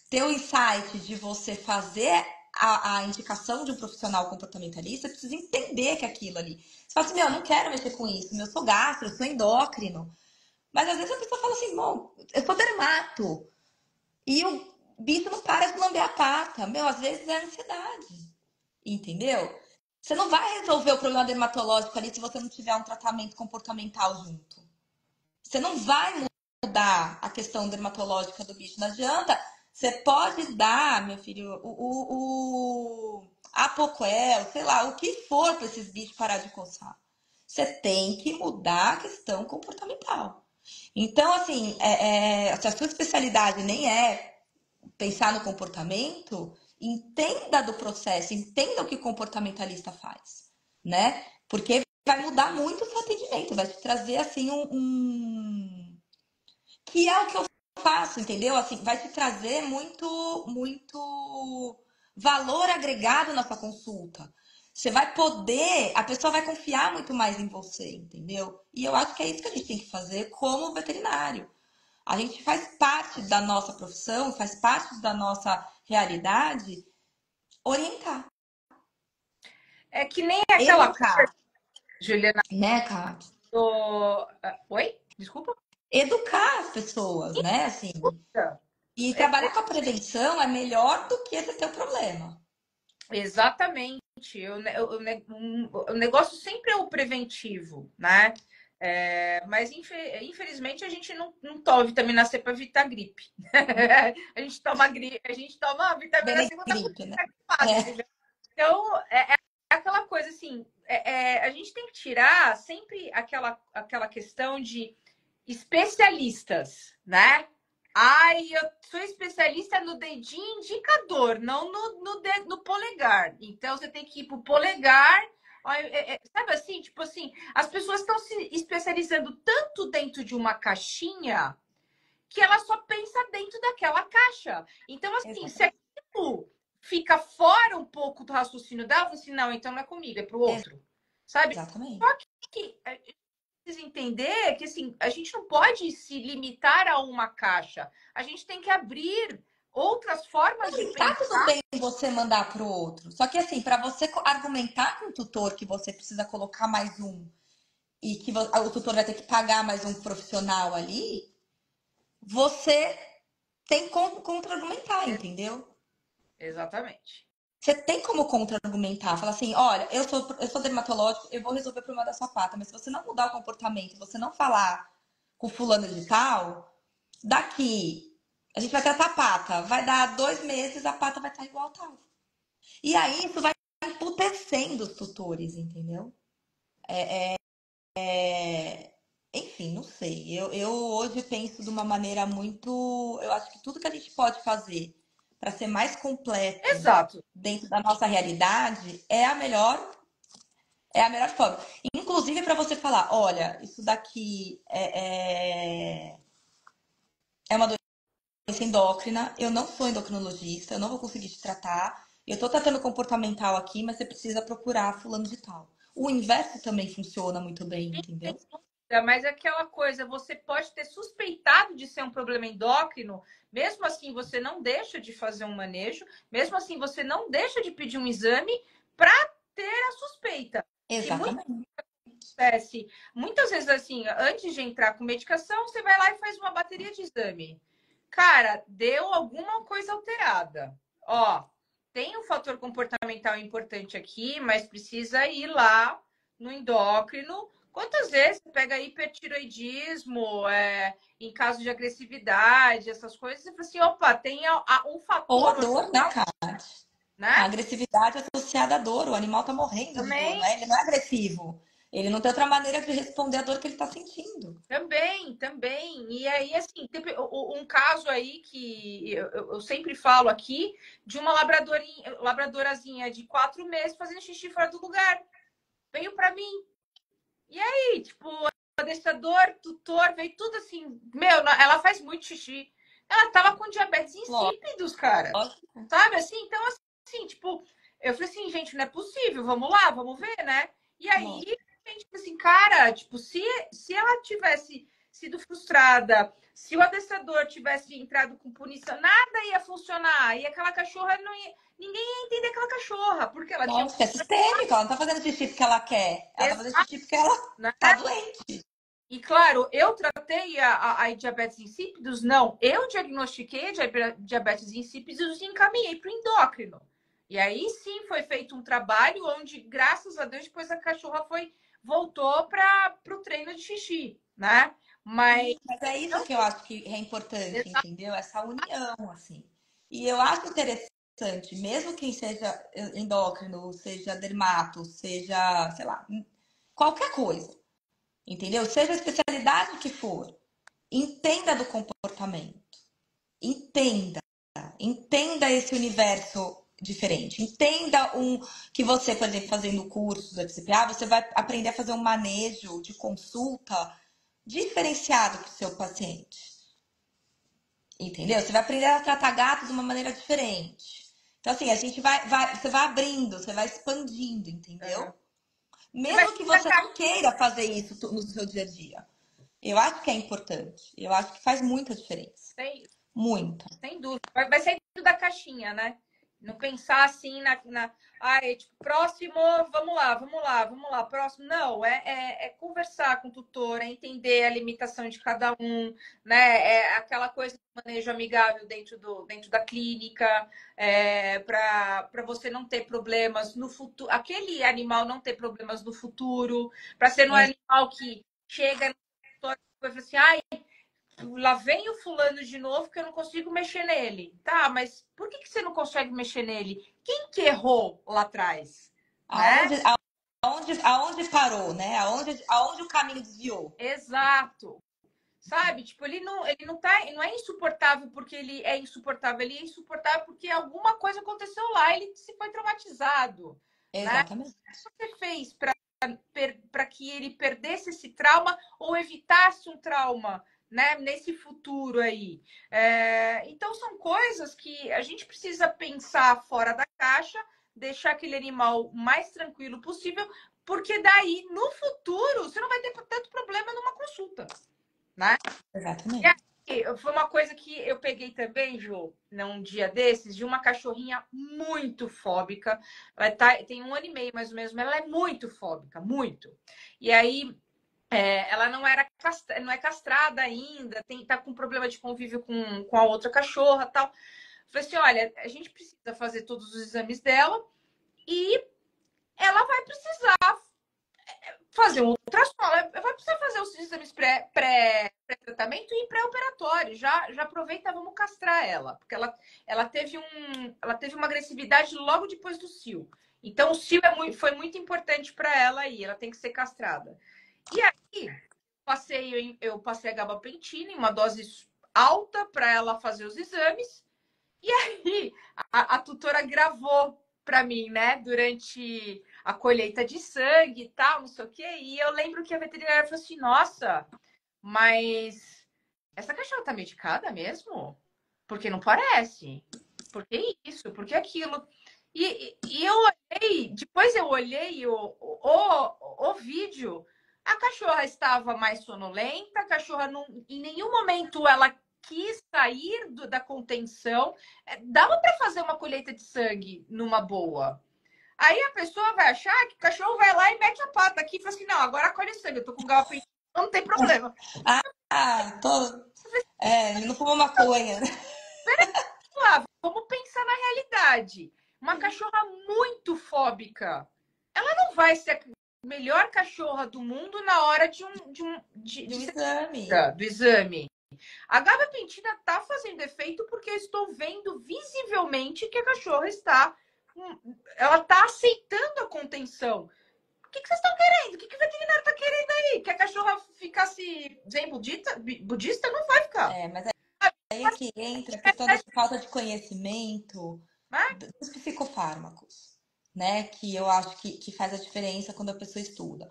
ter o insight de você fazer a indicação de um profissional comportamentalista, você precisa entender que aquilo ali. Você fala assim, meu, eu não quero mexer com isso, eu sou gastro, eu sou endócrino. Mas às vezes a pessoa fala assim, bom, eu sou dermato. E o bicho não para de lamber a pata. Meu, às vezes é ansiedade. Entendeu? Você não vai resolver o problema dermatológico ali se você não tiver um tratamento comportamental junto. Você não vai mudar a questão dermatológica do bicho. Não adianta. Você pode dar, meu filho, o Apoquel, sei lá, o que for para esses bichos parar de coçar. Você tem que mudar a questão comportamental. Então, assim, se a sua especialidade nem é pensar no comportamento, entenda do processo, entenda o que o comportamentalista faz, né? Porque vai mudar muito o seu atendimento, vai te trazer, assim, que é o que eu faço, entendeu? Assim, vai te trazer muito valor agregado na sua consulta. Você vai poder, a pessoa vai confiar muito mais em você, entendeu? E eu acho que é isso que a gente tem que fazer como veterinário. A gente faz parte da nossa profissão, faz parte da nossa realidade, orientar,
É que nem aquela
educar,
coisa, Juliana,
né, cara?
do... Oi? Desculpa?
Educar as pessoas, né? Assim, e trabalhar com a prevenção é melhor do que esse teu problema.
Exatamente. O negócio sempre é o preventivo, né? Mas infelizmente a gente não toma vitamina C para evitar gripe. A gente toma a vitamina C quando tá
Benegripe, né?
gripado,
É,
entendeu? Então é aquela coisa assim, a gente tem que tirar sempre aquela questão de especialistas, né? Ai, eu sou especialista no dedinho indicador, não no polegar. Então, você tem que ir pro polegar. Sabe assim? Tipo assim, as pessoas estão se especializando tanto dentro de uma caixinha que ela só pensa dentro daquela caixa. Então, assim, se
Exatamente.
aquilo fica fora um pouco do raciocínio dela, assim, não, então não é comigo, é pro outro. Sabe?
Exatamente.
Só que precisa entender que assim, a gente não pode se limitar a uma caixa. A gente tem que abrir outras formas de
E tá tudo
pensar.
bem você mandar para o outro. Só que assim, para você argumentar com o tutor que você precisa colocar mais um e que o tutor vai ter que pagar mais um profissional ali, você tem como contra-argumentar, entendeu?
Exatamente.
Você tem como contra-argumentar, falar assim, olha, eu sou dermatológico, eu vou resolver o problema da sua pata, mas se você não mudar o comportamento, você não falar com fulano de tal, daqui a gente vai tratar a pata, vai dar 2 meses, a pata vai estar igual tava. E aí isso vai emputecendo os tutores, entendeu? Enfim, não sei. Eu hoje penso de uma maneira muito. Eu acho que tudo que a gente pode fazer para ser mais completo
Exato.
dentro da nossa realidade é a melhor forma. Inclusive para você falar, olha, isso daqui é uma doença endócrina, eu não sou endocrinologista, eu não vou conseguir te tratar. Eu estou tratando comportamental aqui, mas você precisa procurar fulano de tal. O inverso também funciona muito bem, entendeu?
Mas é aquela coisa, você pode ter suspeitado de ser um problema endócrino, mesmo assim você não deixa de fazer um manejo, mesmo assim você não deixa de pedir um exame para ter a suspeita. Que muitas
Exatamente.
acontece, muitas vezes assim, antes de entrar com medicação, você vai lá e faz uma bateria de exame. Cara, deu alguma coisa alterada. Ó, tem um fator comportamental importante aqui, mas precisa ir lá no endócrino. Quantas vezes você pega hipertiroidismo, em caso de agressividade, essas coisas, e fala assim, opa, tem um
Ou a
fator
dor, né,
hormonal,
cara? A
né?
agressividade associada à dor. O animal tá morrendo de dor,
Também
não é? Ele não é agressivo. Ele não tem outra maneira de responder à dor que ele tá sentindo.
Também. E aí, assim, um caso aí que eu sempre falo aqui de uma labradorazinha de 4 meses fazendo xixi fora do lugar. Veio para mim. E aí, tipo, adestrador, tutor, veio tudo assim. Meu, ela faz muito xixi. Ela tava com diabetes insípidos, cara.
Lógico.
Sabe assim? Então, assim, tipo, eu falei assim, gente, não é possível, vamos lá, vamos ver, né? E aí,
Lógico.
a gente, assim, cara, tipo, se ela tivesse sido frustrada, se o adestrador tivesse entrado com punição, nada ia funcionar. E aquela cachorra não ia. Ninguém ia entender aquela cachorra, porque ela tinha.
Lógico, é sistêmico. Ela não tá fazendo xixi porque ela quer. Ela tá fazendo xixi porque ela
Né?
tá doente.
E claro, eu tratei a diabetes insípidos? Não. Eu diagnostiquei a diabetes insípidos e encaminhei para o endócrino. E aí sim foi feito um trabalho onde, graças a Deus, depois a cachorra voltou para o treino de xixi, né? Mas
Mas é isso
não
que eu acho que é importante, entendeu? Essa união, assim. E eu acho interessante, mesmo quem seja endócrino, seja dermato, seja, sei lá, qualquer coisa, entendeu? Seja a especialidade que for, entenda do comportamento. Entenda. Entenda esse universo diferente. Entenda que você, por exemplo, fazendo o curso da FCPA, você vai aprender a fazer um manejo de consulta diferenciado para o seu paciente. Entendeu? Você vai aprender a tratar gato de uma maneira diferente. Então, assim, a gente você vai abrindo, você vai expandindo, entendeu?
é. Você vai
Mesmo que você não queira fazer isso no seu dia a dia. Eu acho que é importante. Eu acho que faz muita diferença.
sem,
Muita.
sem dúvida. Vai sair da caixinha, né? Não pensar assim ai, tipo, próximo, vamos lá, próximo. Não, é conversar com o tutor, é entender a limitação de cada um, né? É aquela coisa do manejo amigável dentro da clínica, para você não ter problemas no futuro, aquele animal não ter problemas no futuro, para ser um animal que chega no tutor e fala assim, ai, lá vem o fulano de novo que eu não consigo mexer nele. Tá, mas por que você não consegue mexer nele? Quem que errou lá atrás? Né?
Aonde, aonde parou, né? Aonde o caminho desviou.
Exato. sabe? Tipo, ele não é insuportável porque ele é insuportável porque alguma coisa aconteceu lá, ele se foi traumatizado, né?
Exatamente.
O que você fez para que ele perdesse esse trauma ou evitasse um trauma, né, nesse futuro aí? Então, são coisas que a gente precisa pensar fora da caixa, deixar aquele animal o mais tranquilo possível, porque daí, no futuro, você não vai ter tanto problema numa consulta, né? E
Exatamente.
aí, foi uma coisa que eu peguei também, Ju, num dia desses, de uma cachorrinha muito fóbica. Tem 1 ano e meio, mais ou menos, mas ela é muito fóbica, muito. E aí, ela não é castrada ainda, tá com problema de convívio com a outra cachorra, tal. Falei assim, olha, a gente precisa fazer todos os exames dela e ela vai precisar fazer um ultrassom. Ela vai precisar fazer os exames pré-tratamento e pré-operatório. Já aproveita, vamos castrar ela, porque ela teve uma agressividade logo depois do cio. Então, o cio foi muito importante para ela aí, ela tem que ser castrada. E aí, eu passei a gabapentina em uma dose alta para ela fazer os exames. E aí, a tutora gravou para mim, né, durante a colheita de sangue e tal, não sei o quê. E eu lembro que a veterinária falou assim: nossa, mas essa cachorra tá medicada mesmo? Porque não parece. Por que isso? Por que aquilo? E eu olhei, depois eu olhei o vídeo, a cachorra estava mais sonolenta, a cachorra não, em nenhum momento ela quis sair da contenção. Dava para fazer uma colheita de sangue numa boa. Aí a pessoa vai achar que o cachorro vai lá e mete a pata aqui e fala assim: não, agora colhe sangue, eu tô com galo, não tem problema.
Tô. Ele não fumou maconha.
Vamos pensar na realidade. Uma cachorra muito fóbica, ela não vai ser a melhor cachorra do mundo na hora
De um exame.
do exame. A gabapentina está fazendo efeito porque eu estou vendo visivelmente que a cachorra ela está aceitando a contenção. O que vocês estão querendo? O que o veterinário está querendo aí? Que a cachorra ficasse zen budista? Não vai ficar.
Mas aí é que entra a questão da falta de conhecimento
Né?
dos psicofármacos, né? Que eu acho que faz a diferença quando a pessoa estuda.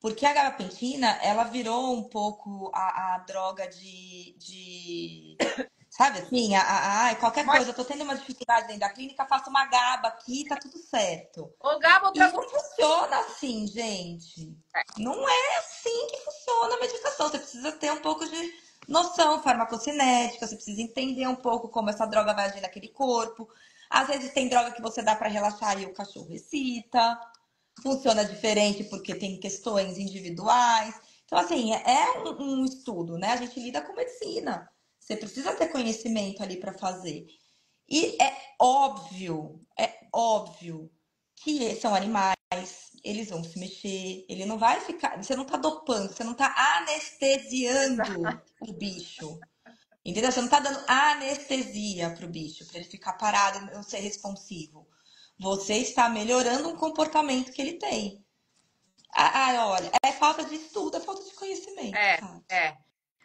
Porque a gabapentina, ela virou um pouco a droga sabe assim, qualquer
Mas,
coisa, eu tô tendo uma dificuldade dentro da clínica, faço uma GABA aqui, tá tudo certo.
ô, Gabo,
E
outra
não funciona assim, gente. Não é assim que funciona a medicação. Você precisa ter um pouco de noção farmacocinética, você precisa entender um pouco como essa droga vai agir naquele corpo. Às vezes tem droga que você dá para relaxar e o cachorro excita. Funciona diferente porque tem questões individuais. Então, assim, é um estudo, né? A gente lida com medicina. Você precisa ter conhecimento ali para fazer. E é óbvio que são animais, eles vão se mexer, ele não vai ficar. Você não tá dopando, você não tá anestesiando o bicho. Entendeu? Você não tá dando anestesia pro bicho, para ele ficar parado e não ser responsivo. Você está melhorando um comportamento que ele tem. Olha, é falta de estudo, é falta de conhecimento,
é,
cara.
é.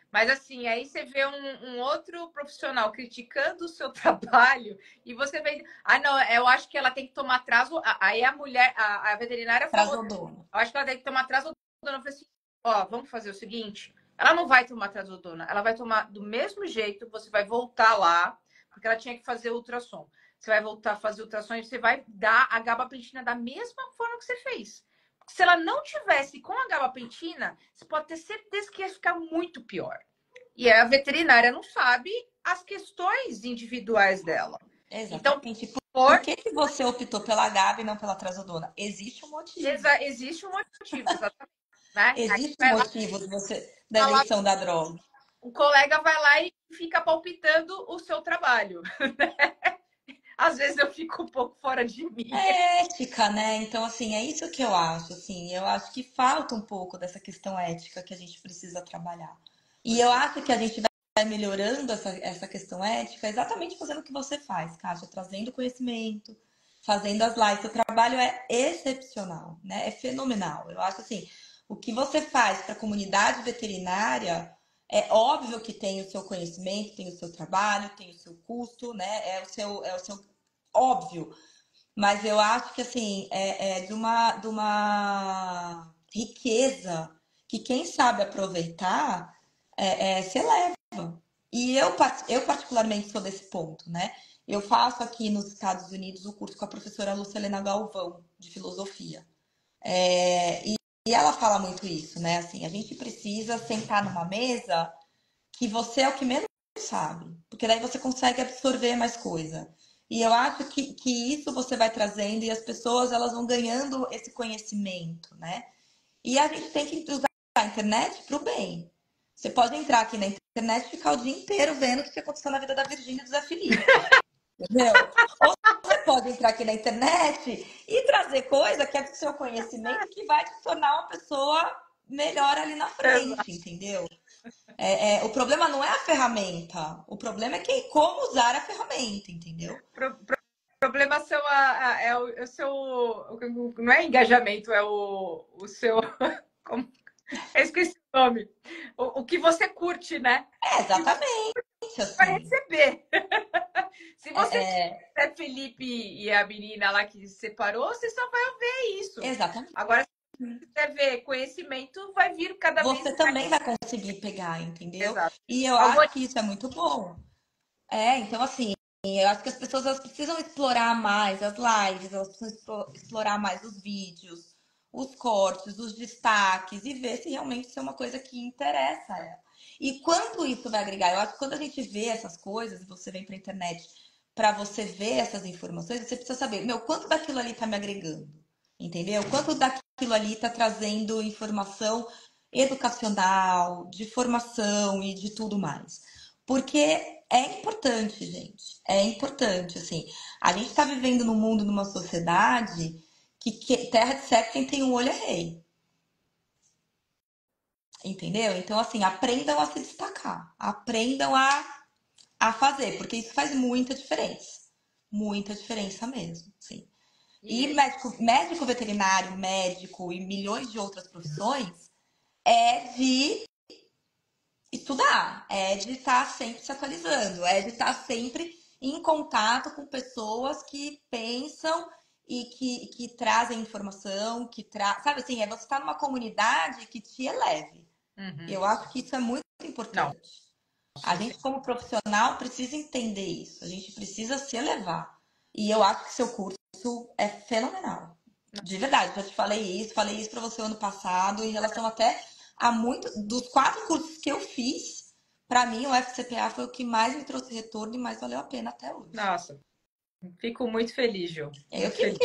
Mas assim, aí você vê um outro profissional criticando o seu trabalho e você vê, não, eu acho que ela tem que tomar atraso. Aí a mulher, a veterinária falou,
Trazodona.
eu acho que ela tem que tomar trazodona. Eu falei assim, ó, vamos fazer o seguinte, ela não vai tomar trazodona, ela vai tomar do mesmo jeito, você vai voltar lá, porque ela tinha que fazer ultrassom. Você vai voltar a fazer ultrassom e você vai dar a gabapentina da mesma forma que você fez. Se ela não tivesse com a gabapentina, você pode ter certeza que ia ficar muito pior. E a veterinária não sabe as questões individuais dela. Então,
Exatamente. Por que você optou pela GABA e não pela trazodona? Existe um motivo.
existe um motivo, exatamente. Né?
Existe um motivo da
Lá,
eleição da droga.
o colega vai lá e fica palpitando o seu trabalho. Às vezes eu fico um pouco fora de mim.
É ética, né? Então, assim, é isso que eu acho, assim. Eu acho que falta um pouco dessa questão ética que a gente precisa trabalhar. E eu acho que a gente vai melhorando essa questão ética exatamente fazendo o que você faz, Kátia, trazendo conhecimento, fazendo as lives. O trabalho é excepcional, né? É fenomenal. Eu acho assim, o que você faz para a comunidade veterinária É óbvio que tem o seu conhecimento, tem o seu trabalho, tem o seu custo, né? É o seu óbvio. Mas eu acho que assim é de uma riqueza que quem sabe aproveitar se eleva. E eu particularmente sou desse ponto, né? Eu faço aqui nos Estados Unidos o curso com a professora Lucilena Galvão, de filosofia. E ela fala muito isso, né? Assim, a gente precisa sentar numa mesa que você é o que menos sabe, porque daí você consegue absorver mais coisa. E eu acho que isso você vai trazendo e as pessoas elas vão ganhando esse conhecimento, né? E a gente tem que usar a internet para o bem. Você pode entrar aqui na internet e ficar o dia inteiro vendo o que aconteceu na vida da Virgínia e do Zé Felipe, entendeu? Ou você pode entrar aqui na internet e trazer coisa que é do seu conhecimento que vai te tornar uma pessoa melhor ali na
Exato.
frente, entendeu? O problema não é a ferramenta, o problema é como usar a ferramenta, entendeu?
Problema são é o seu. Não é engajamento, é o seu. Como, eu esqueci o nome. O que você curte, né? O que você
Exatamente,
vai
assim.
receber. Se você
É,
tiver Felipe e a menina lá que se separou, você só vai ver isso.
exatamente.
Agora, se você ver conhecimento, vai vir cada vez
Você
mais.
também vai conseguir pegar, entendeu?
Exato.
E eu acho que isso é muito bom. Então assim, eu acho que as pessoas elas precisam explorar mais as lives, elas precisam explorar mais os vídeos, os cortes, os destaques e ver se realmente isso é uma coisa que interessa a ela. E quanto isso vai agregar? Eu acho que quando a gente vê essas coisas e você vem para a internet para você ver essas informações, você precisa saber, meu, quanto daquilo ali está me agregando? Entendeu? Quanto daquilo ali está trazendo informação educacional, de formação e de tudo mais. Porque é importante, gente. É importante, assim. A gente está vivendo num mundo, numa sociedade que terra de seca quem tem um olho é rei. Entendeu? Então, assim, aprendam a se destacar. Aprendam a fazer, porque isso faz muita diferença. Muita diferença mesmo, sim. E
E,
médico veterinário, médico e milhões de outras profissões é de estudar, é de estar sempre se atualizando, é de estar sempre em contato com pessoas que pensam e que trazem informação, sabe assim, é você estar numa comunidade que te eleve.
uhum.
Eu acho que isso é muito
Não,
importante. A
sim, sim.
gente, como profissional, precisa entender isso. A gente precisa se elevar. E eu acho que seu curso é fenomenal. De verdade, já te falei isso para você ano passado, em relação até a muito dos 4 cursos que eu fiz, para mim o FCPA foi o que mais me trouxe retorno e mais valeu a pena até hoje.
Nossa, fico muito feliz, Ju.
Eu
Muito
que
feliz.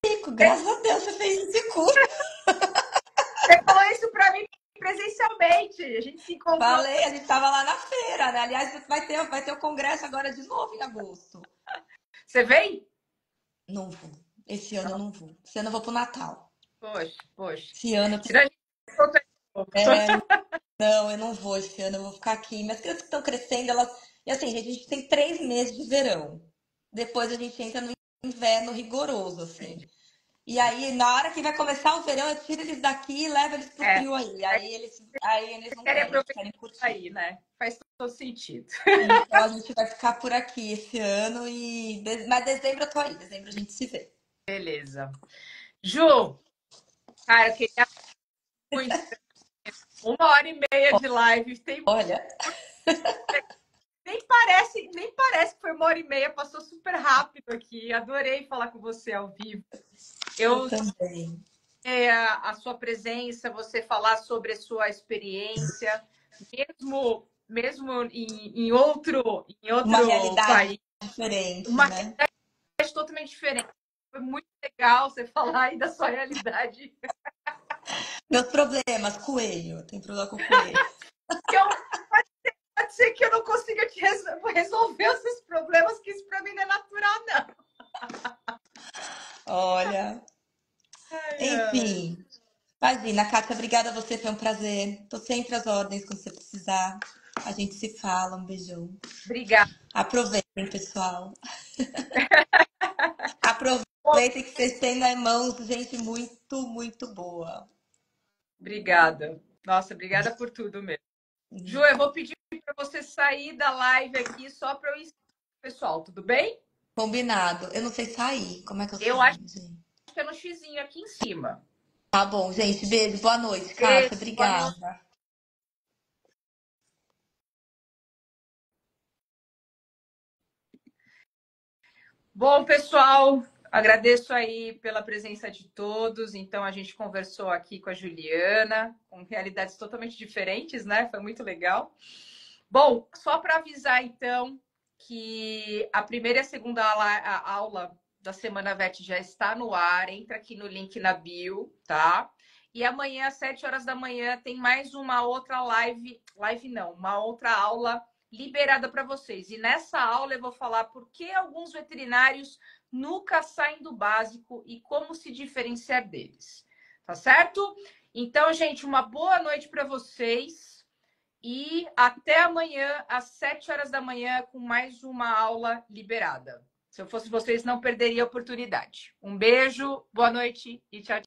fico, graças a Deus você fez esse curso.
Você falou isso para mim presencialmente. A gente se encontrou.
Falei, a gente estava lá na feira, né? Aliás, vai ter o congresso agora de novo em agosto.
Você vem?
Não vou. Esse ano eu não vou. Esse ano eu vou pro Natal.
Poxa, poxa.
Esse ano eu
Senão a gente se encontra de novo.
Não, eu não vou esse ano, eu vou ficar aqui. Minhas crianças que estão crescendo, elas. E assim, gente, a gente tem 3 meses de verão. Depois a gente entra no inverno rigoroso, assim.
Entendi.
E aí, na hora que vai começar o verão, eu tiro eles daqui e levo eles pro
É,
frio aí. Aí eles não
querem
querem, eles
aproveitar
querem curtir.
aí, né? Faz todo sentido.
Então a gente vai ficar por aqui esse ano mas dezembro eu tô aí, dezembro a gente se vê.
Beleza. Ju, cara, eu queria muito. 1 hora e meia de live.
Olha,
Nem parece que foi 1 hora e meia, passou super rápido aqui. Adorei falar com você ao vivo.
eu
Eu
também.
a sua presença, você falar sobre a sua experiência, mesmo em outro
Uma realidade
país,
diferente,
uma
né?
realidade totalmente diferente. Foi muito legal você falar aí da sua realidade.
Meus problemas, coelho. Tem problema com coelho.
Eu, pode ser que eu não consiga te resolver esses problemas, que isso para mim não é natural, não.
Olha.
Ai, ai.
Enfim. Imagina, Kátia, obrigada a você, foi um prazer. Tô sempre às ordens quando você precisar. A gente se fala, um beijão.
Obrigada.
Aproveitem, pessoal. Aproveitem que vocês têm nas mãos gente muito, muito boa.
Obrigada. Nossa, obrigada por tudo mesmo. Ju, eu vou pedir para você sair da live aqui só para eu ensinar o pessoal, tudo bem?
Combinado. Eu não sei sair. Como é que eu
Eu acho
saio, gente?
que é no xizinho aqui em cima.
Tá bom, gente. Beijo. Boa noite, Cássia.
Beijo, boa noite.
Obrigada.
Bom, pessoal, agradeço aí pela presença de todos. Então, a gente conversou aqui com a Juliana, com realidades totalmente diferentes, né? Foi muito legal. Bom, só para avisar, então, que a primeira e a segunda aula da Semana VET já está no ar. Entra aqui no link na bio, tá? E amanhã, às 7 horas da manhã, tem mais uma outra uma outra aula liberada para vocês. E nessa aula eu vou falar por que alguns veterinários nunca saem do básico e como se diferenciar deles. Tá certo? Então, gente, uma boa noite para vocês e até amanhã às 7 horas da manhã com mais uma aula liberada. Se eu fosse vocês, não perderia a oportunidade. Um beijo, boa noite e tchau.